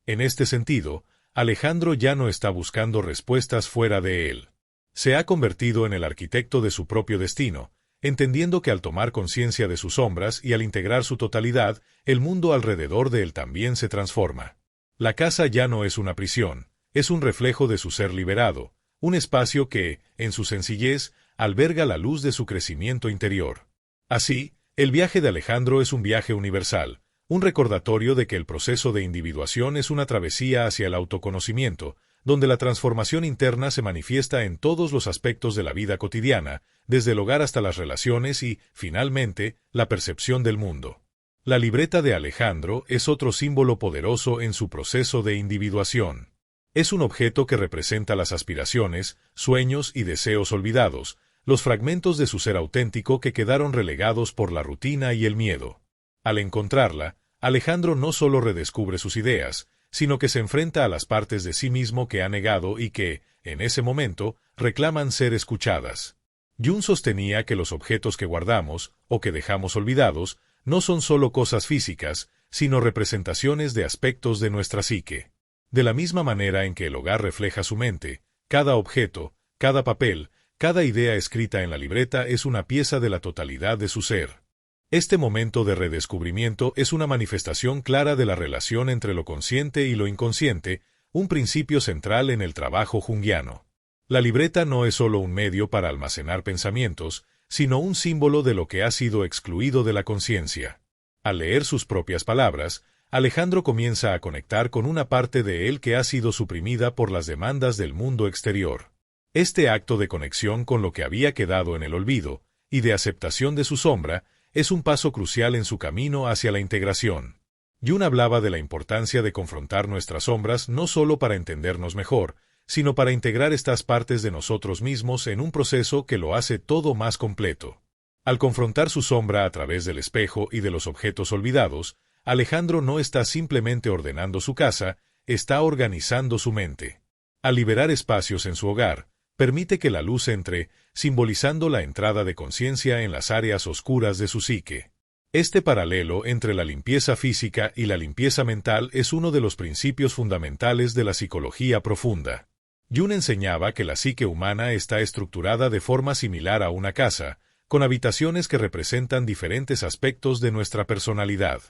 En este sentido, Alejandro ya no está buscando respuestas fuera de él. Se ha convertido en el arquitecto de su propio destino, entendiendo que al tomar conciencia de sus sombras y al integrar su totalidad, el mundo alrededor de él también se transforma. La casa ya no es una prisión, es un reflejo de su ser liberado, un espacio que, en su sencillez, alberga la luz de su crecimiento interior. Así, el viaje de Alejandro es un viaje universal, un recordatorio de que el proceso de individuación es una travesía hacia el autoconocimiento, donde la transformación interna se manifiesta en todos los aspectos de la vida cotidiana, desde el hogar hasta las relaciones y, finalmente, la percepción del mundo. La libreta de Alejandro es otro símbolo poderoso en su proceso de individuación. Es un objeto que representa las aspiraciones, sueños y deseos olvidados, los fragmentos de su ser auténtico que quedaron relegados por la rutina y el miedo. Al encontrarla, Alejandro no solo redescubre sus ideas, sino que se enfrenta a las partes de sí mismo que ha negado y que, en ese momento, reclaman ser escuchadas. Jung sostenía que los objetos que guardamos, o que dejamos olvidados, no son solo cosas físicas, sino representaciones de aspectos de nuestra psique. De la misma manera en que el hogar refleja su mente, cada objeto, cada papel, cada idea escrita en la libreta es una pieza de la totalidad de su ser. Este momento de redescubrimiento es una manifestación clara de la relación entre lo consciente y lo inconsciente, un principio central en el trabajo junguiano. La libreta no es solo un medio para almacenar pensamientos, sino un símbolo de lo que ha sido excluido de la conciencia. Al leer sus propias palabras, Alejandro comienza a conectar con una parte de él que ha sido suprimida por las demandas del mundo exterior. Este acto de conexión con lo que había quedado en el olvido, y de aceptación de su sombra, es un paso crucial en su camino hacia la integración. Jung hablaba de la importancia de confrontar nuestras sombras no solo para entendernos mejor, sino para integrar estas partes de nosotros mismos en un proceso que lo hace todo más completo. Al confrontar su sombra a través del espejo y de los objetos olvidados, Alejandro no está simplemente ordenando su casa, está organizando su mente. Al liberar espacios en su hogar, permite que la luz entre, simbolizando la entrada de conciencia en las áreas oscuras de su psique. Este paralelo entre la limpieza física y la limpieza mental es uno de los principios fundamentales de la psicología profunda. Jung enseñaba que la psique humana está estructurada de forma similar a una casa, con habitaciones que representan diferentes aspectos de nuestra personalidad.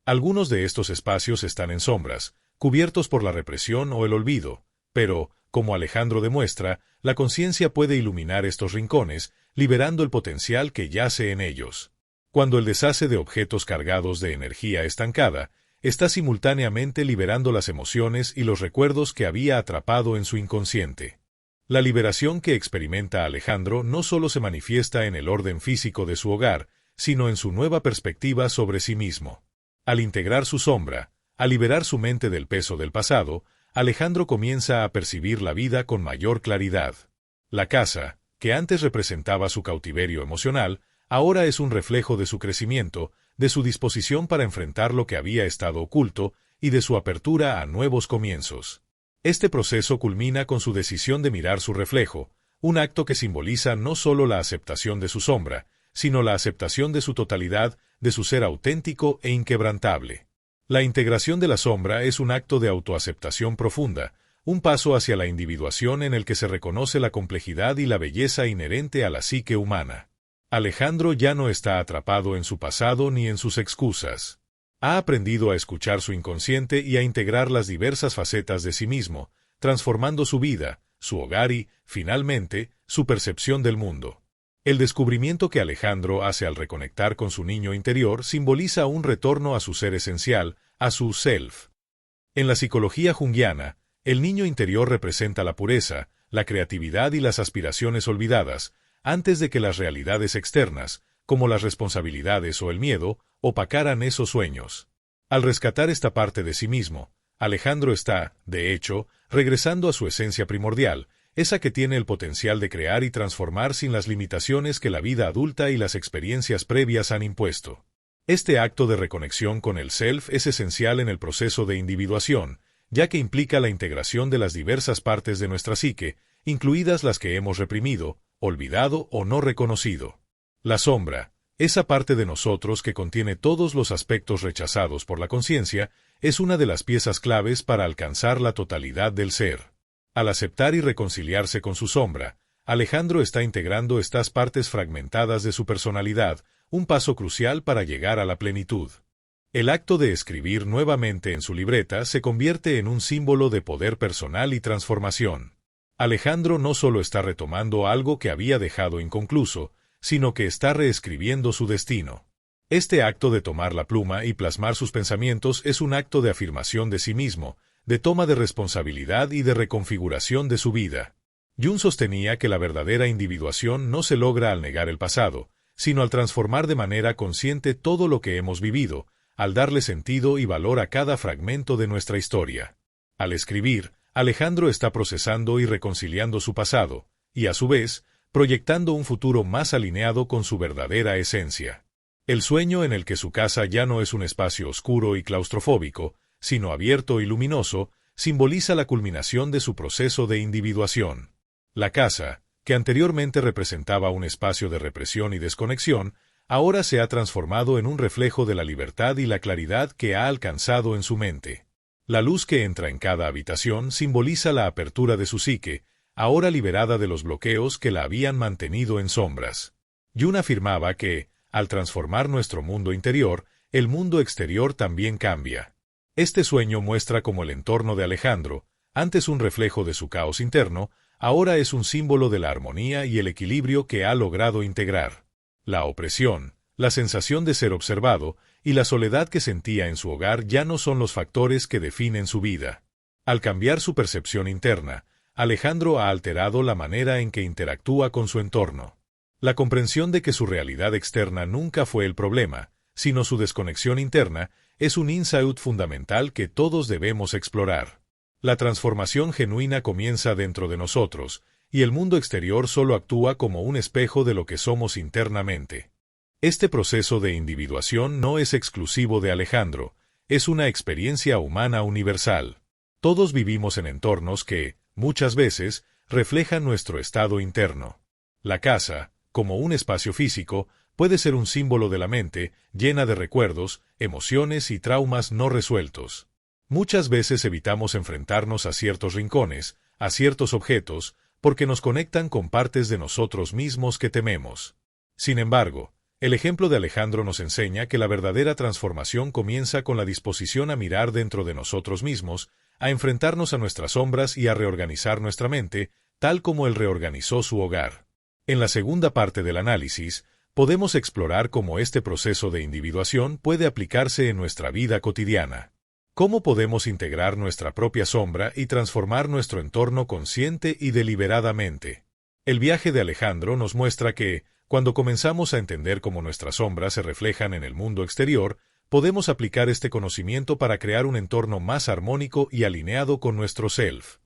Algunos de estos espacios están en sombras, cubiertos por la represión o el olvido, pero, como Alejandro demuestra, la conciencia puede iluminar estos rincones, liberando el potencial que yace en ellos. Cuando el deshace de objetos cargados de energía estancada, está simultáneamente liberando las emociones y los recuerdos que había atrapado en su inconsciente. La liberación que experimenta Alejandro no solo se manifiesta en el orden físico de su hogar, sino en su nueva perspectiva sobre sí mismo. Al integrar su sombra, al liberar su mente del peso del pasado, Alejandro comienza a percibir la vida con mayor claridad. La casa, que antes representaba su cautiverio emocional, ahora es un reflejo de su crecimiento, de su disposición para enfrentar lo que había estado oculto y de su apertura a nuevos comienzos. Este proceso culmina con su decisión de mirar su reflejo, un acto que simboliza no solo la aceptación de su sombra, sino la aceptación de su totalidad, de su ser auténtico e inquebrantable. La integración de la sombra es un acto de autoaceptación profunda, un paso hacia la individuación en el que se reconoce la complejidad y la belleza inherente a la psique humana. Alejandro ya no está atrapado en su pasado ni en sus excusas. Ha aprendido a escuchar su inconsciente y a integrar las diversas facetas de sí mismo, transformando su vida, su hogar y, finalmente, su percepción del mundo. El descubrimiento que Alejandro hace al reconectar con su niño interior simboliza un retorno a su ser esencial, a su self. En la psicología junguiana, el niño interior representa la pureza, la creatividad y las aspiraciones olvidadas, antes de que las realidades externas, como las responsabilidades o el miedo, opacaran esos sueños. Al rescatar esta parte de sí mismo, Alejandro está, de hecho, regresando a su esencia primordial, esa que tiene el potencial de crear y transformar sin las limitaciones que la vida adulta y las experiencias previas han impuesto. Este acto de reconexión con el self es esencial en el proceso de individuación, ya que implica la integración de las diversas partes de nuestra psique, incluidas las que hemos reprimido, olvidado o no reconocido. La sombra, esa parte de nosotros que contiene todos los aspectos rechazados por la conciencia, es una de las piezas claves para alcanzar la totalidad del ser. Al aceptar y reconciliarse con su sombra, Alejandro está integrando estas partes fragmentadas de su personalidad, un paso crucial para llegar a la plenitud. El acto de escribir nuevamente en su libreta se convierte en un símbolo de poder personal y transformación. Alejandro no solo está retomando algo que había dejado inconcluso, sino que está reescribiendo su destino. Este acto de tomar la pluma y plasmar sus pensamientos es un acto de afirmación de sí mismo, de toma de responsabilidad y de reconfiguración de su vida. Jung sostenía que la verdadera individuación no se logra al negar el pasado, sino al transformar de manera consciente todo lo que hemos vivido, al darle sentido y valor a cada fragmento de nuestra historia. Al escribir, Alejandro está procesando y reconciliando su pasado, y a su vez, proyectando un futuro más alineado con su verdadera esencia. El sueño en el que su casa ya no es un espacio oscuro y claustrofóbico, sino abierto y luminoso, simboliza la culminación de su proceso de individuación. La casa, que anteriormente representaba un espacio de represión y desconexión, ahora se ha transformado en un reflejo de la libertad y la claridad que ha alcanzado en su mente. La luz que entra en cada habitación simboliza la apertura de su psique, ahora liberada de los bloqueos que la habían mantenido en sombras. Jung afirmaba que, al transformar nuestro mundo interior, el mundo exterior también cambia. Este sueño muestra cómo el entorno de Alejandro, antes un reflejo de su caos interno, ahora es un símbolo de la armonía y el equilibrio que ha logrado integrar. La opresión, La sensación de ser observado y la soledad que sentía en su hogar ya no son los factores que definen su vida. Al cambiar su percepción interna, Alejandro ha alterado la manera en que interactúa con su entorno. La comprensión de que su realidad externa nunca fue el problema, sino su desconexión interna, es un insight fundamental que todos debemos explorar. La transformación genuina comienza dentro de nosotros, y el mundo exterior solo actúa como un espejo de lo que somos internamente. Este proceso de individuación no es exclusivo de Alejandro, es una experiencia humana universal. Todos vivimos en entornos que, muchas veces, reflejan nuestro estado interno. La casa, como un espacio físico, puede ser un símbolo de la mente, llena de recuerdos, emociones y traumas no resueltos. Muchas veces evitamos enfrentarnos a ciertos rincones, a ciertos objetos, porque nos conectan con partes de nosotros mismos que tememos. Sin embargo, el ejemplo de Alejandro nos enseña que la verdadera transformación comienza con la disposición a mirar dentro de nosotros mismos, a enfrentarnos a nuestras sombras y a reorganizar nuestra mente, tal como él reorganizó su hogar. En la segunda parte del análisis, podemos explorar cómo este proceso de individuación puede aplicarse en nuestra vida cotidiana. ¿Cómo podemos integrar nuestra propia sombra y transformar nuestro entorno consciente y deliberadamente? El viaje de Alejandro nos muestra que, cuando comenzamos a entender cómo nuestras sombras se reflejan en el mundo exterior, podemos aplicar este conocimiento para crear un entorno más armónico y alineado con nuestro self.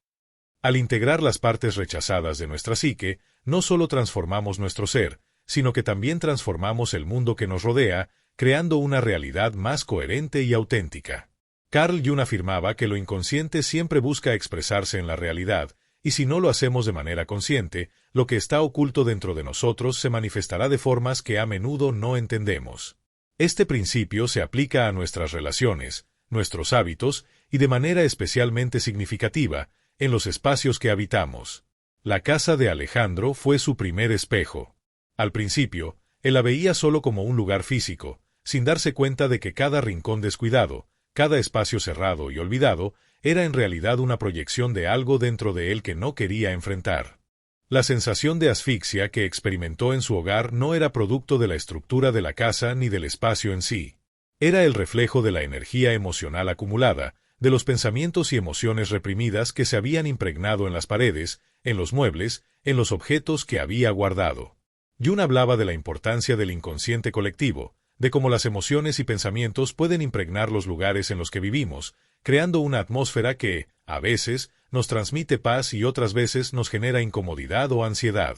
Al integrar las partes rechazadas de nuestra psique, no solo transformamos nuestro ser, sino que también transformamos el mundo que nos rodea, creando una realidad más coherente y auténtica. Carl Jung afirmaba que lo inconsciente siempre busca expresarse en la realidad, y si no lo hacemos de manera consciente, lo que está oculto dentro de nosotros se manifestará de formas que a menudo no entendemos. Este principio se aplica a nuestras relaciones, nuestros hábitos, y de manera especialmente significativa, en los espacios que habitamos. La casa de Alejandro fue su primer espejo. Al principio, él la veía solo como un lugar físico, sin darse cuenta de que cada rincón descuidado, cada espacio cerrado y olvidado, era en realidad una proyección de algo dentro de él que no quería enfrentar. La sensación de asfixia que experimentó en su hogar no era producto de la estructura de la casa ni del espacio en sí. Era el reflejo de la energía emocional acumulada, de los pensamientos y emociones reprimidas que se habían impregnado en las paredes, en los muebles, en los objetos que había guardado. Jung hablaba de la importancia del inconsciente colectivo, de cómo las emociones y pensamientos pueden impregnar los lugares en los que vivimos, creando una atmósfera que, a veces, nos transmite paz y otras veces nos genera incomodidad o ansiedad.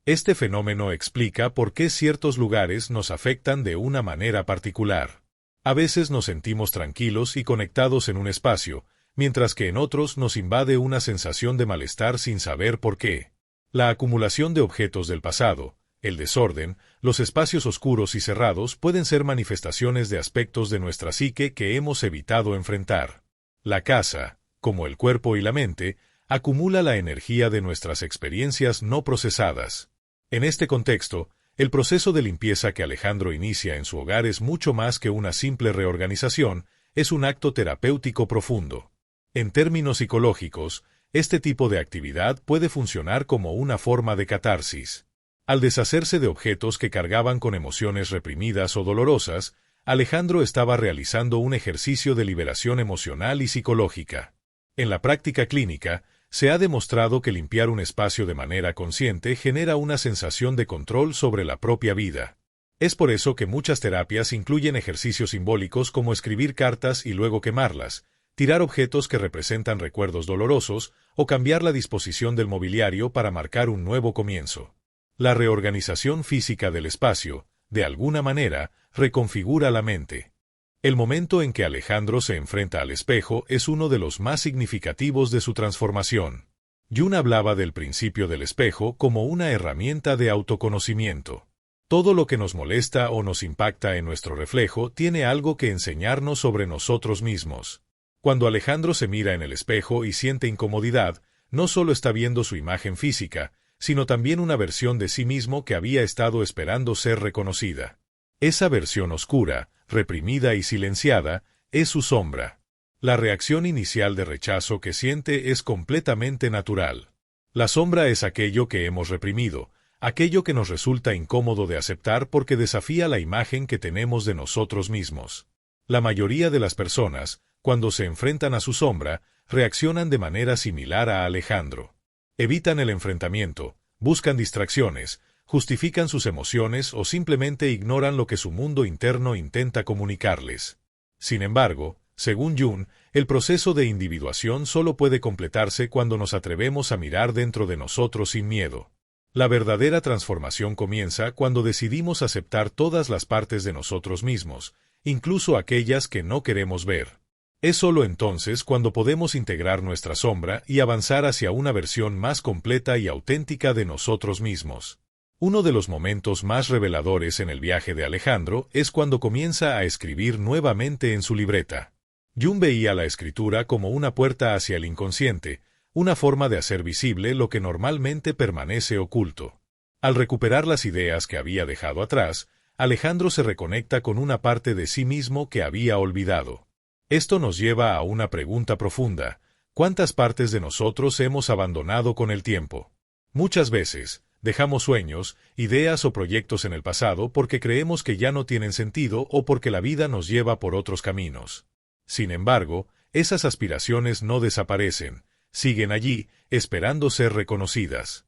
Este fenómeno explica por qué ciertos lugares nos afectan de una manera particular. A veces nos sentimos tranquilos y conectados en un espacio, mientras que en otros nos invade una sensación de malestar sin saber por qué. La acumulación de objetos del pasado, el desorden, los espacios oscuros y cerrados pueden ser manifestaciones de aspectos de nuestra psique que hemos evitado enfrentar. La casa, como el cuerpo y la mente, acumula la energía de nuestras experiencias no procesadas. En este contexto, el proceso de limpieza que Alejandro inicia en su hogar es mucho más que una simple reorganización, es un acto terapéutico profundo. En términos psicológicos, este tipo de actividad puede funcionar como una forma de catarsis. Al deshacerse de objetos que cargaban con emociones reprimidas o dolorosas, Alejandro estaba realizando un ejercicio de liberación emocional y psicológica. En la práctica clínica, se ha demostrado que limpiar un espacio de manera consciente genera una sensación de control sobre la propia vida. Es por eso que muchas terapias incluyen ejercicios simbólicos como escribir cartas y luego quemarlas, tirar objetos que representan recuerdos dolorosos o cambiar la disposición del mobiliario para marcar un nuevo comienzo. La reorganización física del espacio, de alguna manera, reconfigura la mente. El momento en que Alejandro se enfrenta al espejo es uno de los más significativos de su transformación. Jung hablaba del principio del espejo como una herramienta de autoconocimiento. Todo lo que nos molesta o nos impacta en nuestro reflejo tiene algo que enseñarnos sobre nosotros mismos. Cuando Alejandro se mira en el espejo y siente incomodidad, no solo está viendo su imagen física, sino también una versión de sí mismo que había estado esperando ser reconocida. Esa versión oscura, reprimida y silenciada, es su sombra. La reacción inicial de rechazo que siente es completamente natural. La sombra es aquello que hemos reprimido, aquello que nos resulta incómodo de aceptar porque desafía la imagen que tenemos de nosotros mismos. La mayoría de las personas, cuando se enfrentan a su sombra, reaccionan de manera similar a Alejandro. Evitan el enfrentamiento, buscan distracciones, justifican sus emociones o simplemente ignoran lo que su mundo interno intenta comunicarles. Sin embargo, según Jung, el proceso de individuación solo puede completarse cuando nos atrevemos a mirar dentro de nosotros sin miedo. La verdadera transformación comienza cuando decidimos aceptar todas las partes de nosotros mismos, incluso aquellas que no queremos ver. Es solo entonces cuando podemos integrar nuestra sombra y avanzar hacia una versión más completa y auténtica de nosotros mismos. Uno de los momentos más reveladores en el viaje de Alejandro es cuando comienza a escribir nuevamente en su libreta. Jung veía la escritura como una puerta hacia el inconsciente, una forma de hacer visible lo que normalmente permanece oculto. Al recuperar las ideas que había dejado atrás, Alejandro se reconecta con una parte de sí mismo que había olvidado. Esto nos lleva a una pregunta profunda: ¿cuántas partes de nosotros hemos abandonado con el tiempo? Muchas veces, dejamos sueños, ideas o proyectos en el pasado porque creemos que ya no tienen sentido o porque la vida nos lleva por otros caminos. Sin embargo, esas aspiraciones no desaparecen, siguen allí, esperando ser reconocidas.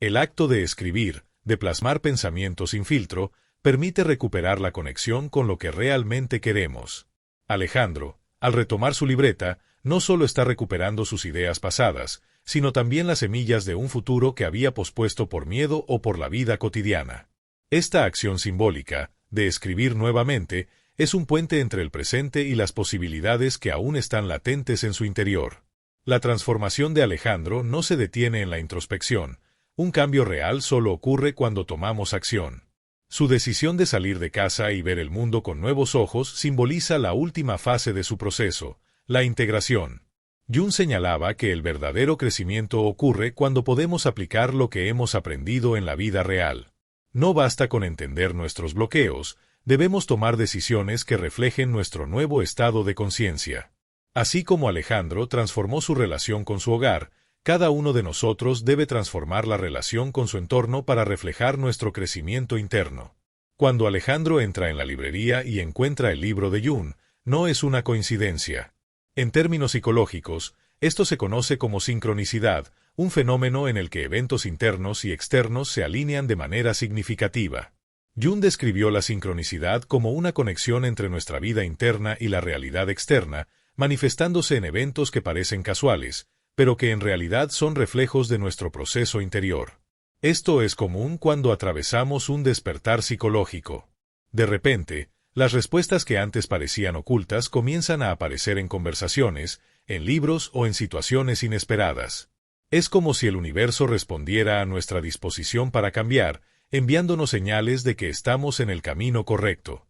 El acto de escribir, de plasmar pensamientos sin filtro, permite recuperar la conexión con lo que realmente queremos. Alejandro, al retomar su libreta, no solo está recuperando sus ideas pasadas, sino también las semillas de un futuro que había pospuesto por miedo o por la vida cotidiana. Esta acción simbólica, de escribir nuevamente, es un puente entre el presente y las posibilidades que aún están latentes en su interior. La transformación de Alejandro no se detiene en la introspección. Un cambio real solo ocurre cuando tomamos acción. Su decisión de salir de casa y ver el mundo con nuevos ojos simboliza la última fase de su proceso, la integración. Jung señalaba que el verdadero crecimiento ocurre cuando podemos aplicar lo que hemos aprendido en la vida real. No basta con entender nuestros bloqueos, debemos tomar decisiones que reflejen nuestro nuevo estado de conciencia. Así como Alejandro transformó su relación con su hogar, cada uno de nosotros debe transformar la relación con su entorno para reflejar nuestro crecimiento interno. Cuando Alejandro entra en la librería y encuentra el libro de Jung, no es una coincidencia. En términos psicológicos, esto se conoce como sincronicidad, un fenómeno en el que eventos internos y externos se alinean de manera significativa. Jung describió la sincronicidad como una conexión entre nuestra vida interna y la realidad externa, manifestándose en eventos que parecen casuales, pero que en realidad son reflejos de nuestro proceso interior. Esto es común cuando atravesamos un despertar psicológico. De repente, las respuestas que antes parecían ocultas comienzan a aparecer en conversaciones, en libros o en situaciones inesperadas. Es como si el universo respondiera a nuestra disposición para cambiar, enviándonos señales de que estamos en el camino correcto.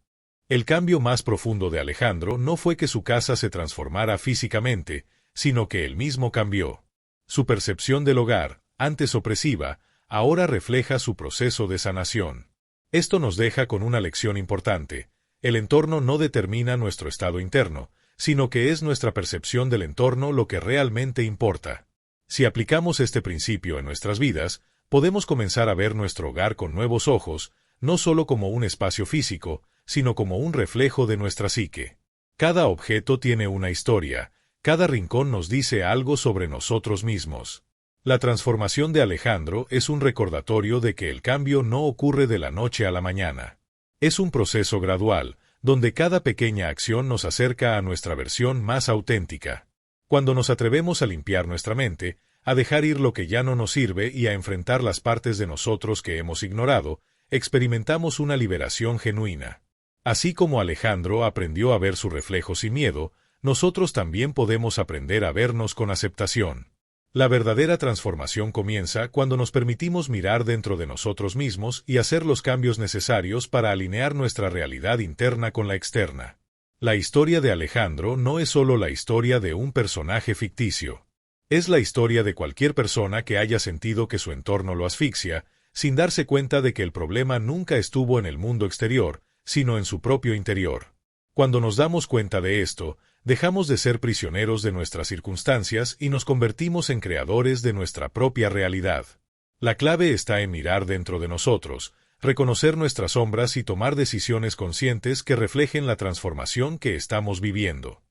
El cambio más profundo de Alejandro no fue que su casa se transformara físicamente, sino que él mismo cambió. Su percepción del hogar, antes opresiva, ahora refleja su proceso de sanación. Esto nos deja con una lección importante: el entorno no determina nuestro estado interno, sino que es nuestra percepción del entorno lo que realmente importa. Si aplicamos este principio en nuestras vidas, podemos comenzar a ver nuestro hogar con nuevos ojos, no solo como un espacio físico, sino como un reflejo de nuestra psique. Cada objeto tiene una historia, cada rincón nos dice algo sobre nosotros mismos. La transformación de Alejandro es un recordatorio de que el cambio no ocurre de la noche a la mañana. Es un proceso gradual, donde cada pequeña acción nos acerca a nuestra versión más auténtica. Cuando nos atrevemos a limpiar nuestra mente, a dejar ir lo que ya no nos sirve y a enfrentar las partes de nosotros que hemos ignorado, experimentamos una liberación genuina. Así como Alejandro aprendió a ver su reflejo sin miedo, nosotros también podemos aprender a vernos con aceptación. La verdadera transformación comienza cuando nos permitimos mirar dentro de nosotros mismos y hacer los cambios necesarios para alinear nuestra realidad interna con la externa. La historia de Alejandro no es solo la historia de un personaje ficticio. Es la historia de cualquier persona que haya sentido que su entorno lo asfixia, sin darse cuenta de que el problema nunca estuvo en el mundo exterior, sino en su propio interior. Cuando nos damos cuenta de esto, dejamos de ser prisioneros de nuestras circunstancias y nos convertimos en creadores de nuestra propia realidad. La clave está en mirar dentro de nosotros, reconocer nuestras sombras y tomar decisiones conscientes que reflejen la transformación que estamos viviendo.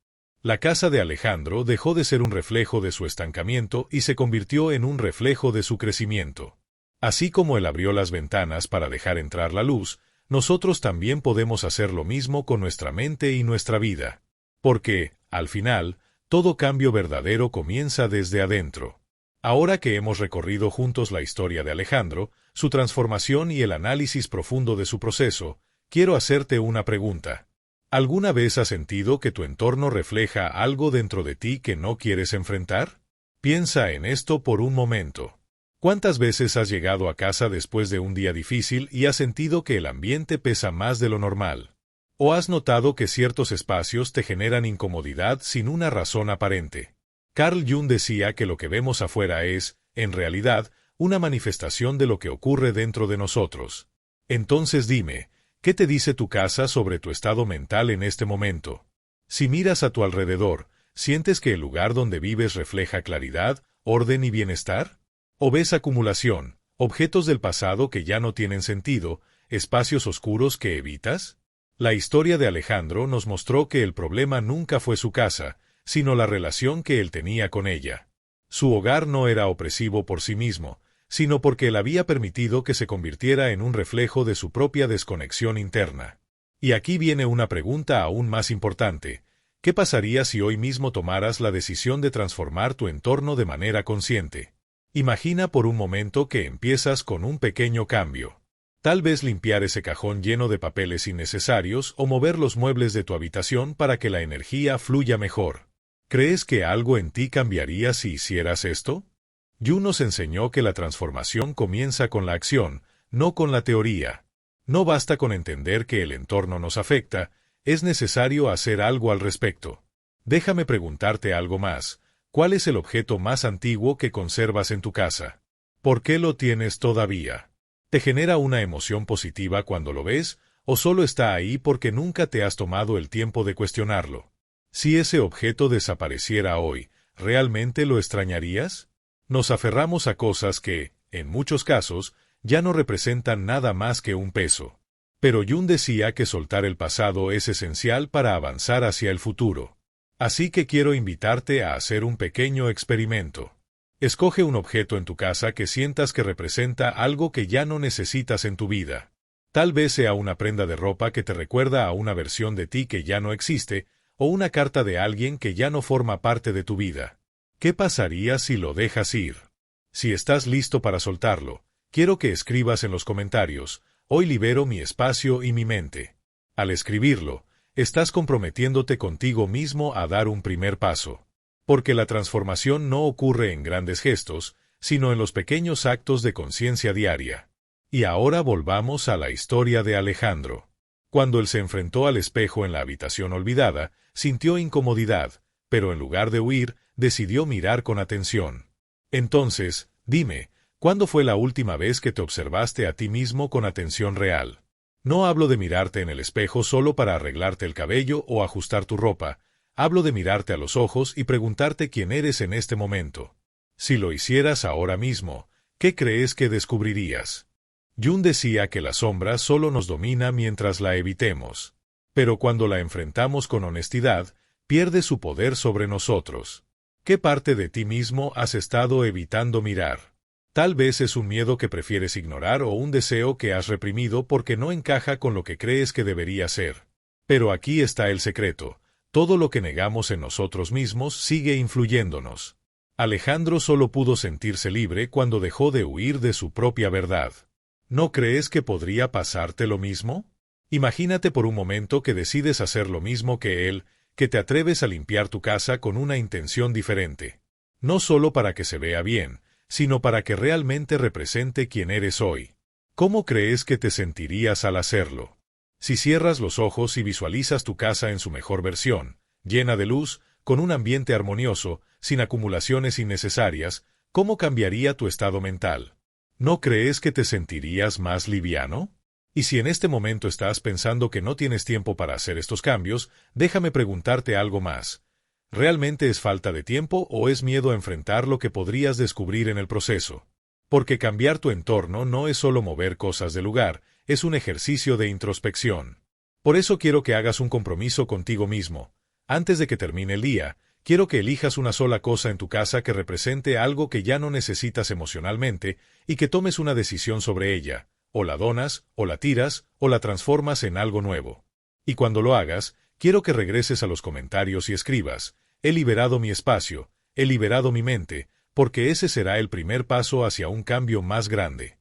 La casa de Alejandro dejó de ser un reflejo de su estancamiento y se convirtió en un reflejo de su crecimiento. Así como él abrió las ventanas para dejar entrar la luz, nosotros también podemos hacer lo mismo con nuestra mente y nuestra vida. Porque, al final, todo cambio verdadero comienza desde adentro. Ahora que hemos recorrido juntos la historia de Alejandro, su transformación y el análisis profundo de su proceso, quiero hacerte una pregunta. ¿Alguna vez has sentido que tu entorno refleja algo dentro de ti que no quieres enfrentar? Piensa en esto por un momento. ¿Cuántas veces has llegado a casa después de un día difícil y has sentido que el ambiente pesa más de lo normal? ¿O has notado que ciertos espacios te generan incomodidad sin una razón aparente? Carl Jung decía que lo que vemos afuera es, en realidad, una manifestación de lo que ocurre dentro de nosotros. Entonces dime, ¿qué te dice tu casa sobre tu estado mental en este momento? Si miras a tu alrededor, ¿sientes que el lugar donde vives refleja claridad, orden y bienestar? ¿O ves acumulación, objetos del pasado que ya no tienen sentido, espacios oscuros que evitas? La historia de Alejandro nos mostró que el problema nunca fue su casa, sino la relación que él tenía con ella. Su hogar no era opresivo por sí mismo, sino porque él había permitido que se convirtiera en un reflejo de su propia desconexión interna. Y aquí viene una pregunta aún más importante. ¿Qué pasaría si hoy mismo tomaras la decisión de transformar tu entorno de manera consciente? Imagina por un momento que empiezas con un pequeño cambio. Tal vez limpiar ese cajón lleno de papeles innecesarios o mover los muebles de tu habitación para que la energía fluya mejor. ¿Crees que algo en ti cambiaría si hicieras esto? Jung nos enseñó que la transformación comienza con la acción, no con la teoría. No basta con entender que el entorno nos afecta, es necesario hacer algo al respecto. Déjame preguntarte algo más. ¿Cuál es el objeto más antiguo que conservas en tu casa? ¿Por qué lo tienes todavía? ¿Te genera una emoción positiva cuando lo ves, o solo está ahí porque nunca te has tomado el tiempo de cuestionarlo? Si ese objeto desapareciera hoy, ¿realmente lo extrañarías? Nos aferramos a cosas que, en muchos casos, ya no representan nada más que un peso. Pero Jung decía que soltar el pasado es esencial para avanzar hacia el futuro. Así que quiero invitarte a hacer un pequeño experimento. Escoge un objeto en tu casa que sientas que representa algo que ya no necesitas en tu vida. Tal vez sea una prenda de ropa que te recuerda a una versión de ti que ya no existe, o una carta de alguien que ya no forma parte de tu vida. ¿Qué pasaría si lo dejas ir? Si estás listo para soltarlo, quiero que escribas en los comentarios, hoy libero mi espacio y mi mente. Al escribirlo, estás comprometiéndote contigo mismo a dar un primer paso. Porque la transformación no ocurre en grandes gestos, sino en los pequeños actos de conciencia diaria. Y ahora volvamos a la historia de Alejandro. Cuando él se enfrentó al espejo en la habitación olvidada, sintió incomodidad, pero en lugar de huir, decidió mirar con atención. Entonces, dime, ¿cuándo fue la última vez que te observaste a ti mismo con atención real? No hablo de mirarte en el espejo solo para arreglarte el cabello o ajustar tu ropa, hablo de mirarte a los ojos y preguntarte quién eres en este momento. Si lo hicieras ahora mismo, ¿qué crees que descubrirías? Jung decía que la sombra solo nos domina mientras la evitemos. Pero cuando la enfrentamos con honestidad, pierde su poder sobre nosotros. ¿Qué parte de ti mismo has estado evitando mirar? Tal vez es un miedo que prefieres ignorar o un deseo que has reprimido porque no encaja con lo que crees que debería ser. Pero aquí está el secreto. Todo lo que negamos en nosotros mismos sigue influyéndonos. Alejandro solo pudo sentirse libre cuando dejó de huir de su propia verdad. ¿No crees que podría pasarte lo mismo? Imagínate por un momento que decides hacer lo mismo que él, que te atreves a limpiar tu casa con una intención diferente. No solo para que se vea bien, sino para que realmente represente quién eres hoy. ¿Cómo crees que te sentirías al hacerlo? Si cierras los ojos y visualizas tu casa en su mejor versión, llena de luz, con un ambiente armonioso, sin acumulaciones innecesarias, ¿cómo cambiaría tu estado mental? ¿No crees que te sentirías más liviano? Y si en este momento estás pensando que no tienes tiempo para hacer estos cambios, déjame preguntarte algo más. ¿Realmente es falta de tiempo o es miedo a enfrentar lo que podrías descubrir en el proceso? Porque cambiar tu entorno no es solo mover cosas de lugar, es un ejercicio de introspección. Por eso quiero que hagas un compromiso contigo mismo. Antes de que termine el día, quiero que elijas una sola cosa en tu casa que represente algo que ya no necesitas emocionalmente y que tomes una decisión sobre ella. O la donas, o la tiras, o la transformas en algo nuevo. Y cuando lo hagas, quiero que regreses a los comentarios y escribas: he liberado mi espacio, he liberado mi mente, porque ese será el primer paso hacia un cambio más grande.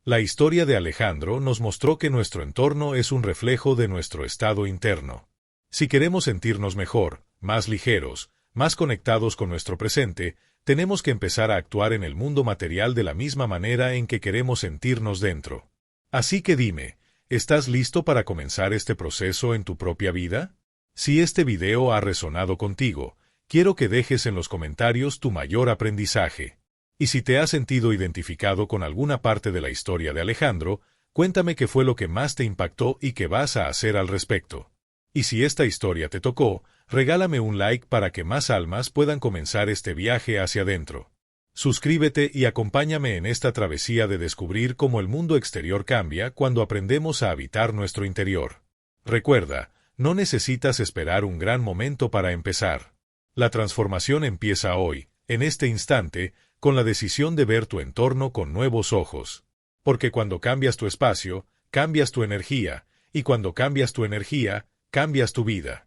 La historia de Alejandro nos mostró que nuestro entorno es un reflejo de nuestro estado interno. Si queremos sentirnos mejor, más ligeros, más conectados con nuestro presente, tenemos que empezar a actuar en el mundo material de la misma manera en que queremos sentirnos dentro. Así que dime, ¿estás listo para comenzar este proceso en tu propia vida? Si este video ha resonado contigo, quiero que dejes en los comentarios tu mayor aprendizaje. Y si te has sentido identificado con alguna parte de la historia de Alejandro, cuéntame qué fue lo que más te impactó y qué vas a hacer al respecto. Y si esta historia te tocó, regálame un like para que más almas puedan comenzar este viaje hacia adentro. Suscríbete y acompáñame en esta travesía de descubrir cómo el mundo exterior cambia cuando aprendemos a habitar nuestro interior. Recuerda, no necesitas esperar un gran momento para empezar. La transformación empieza hoy, en este instante, con la decisión de ver tu entorno con nuevos ojos. Porque cuando cambias tu espacio, cambias tu energía, y cuando cambias tu energía, cambias tu vida.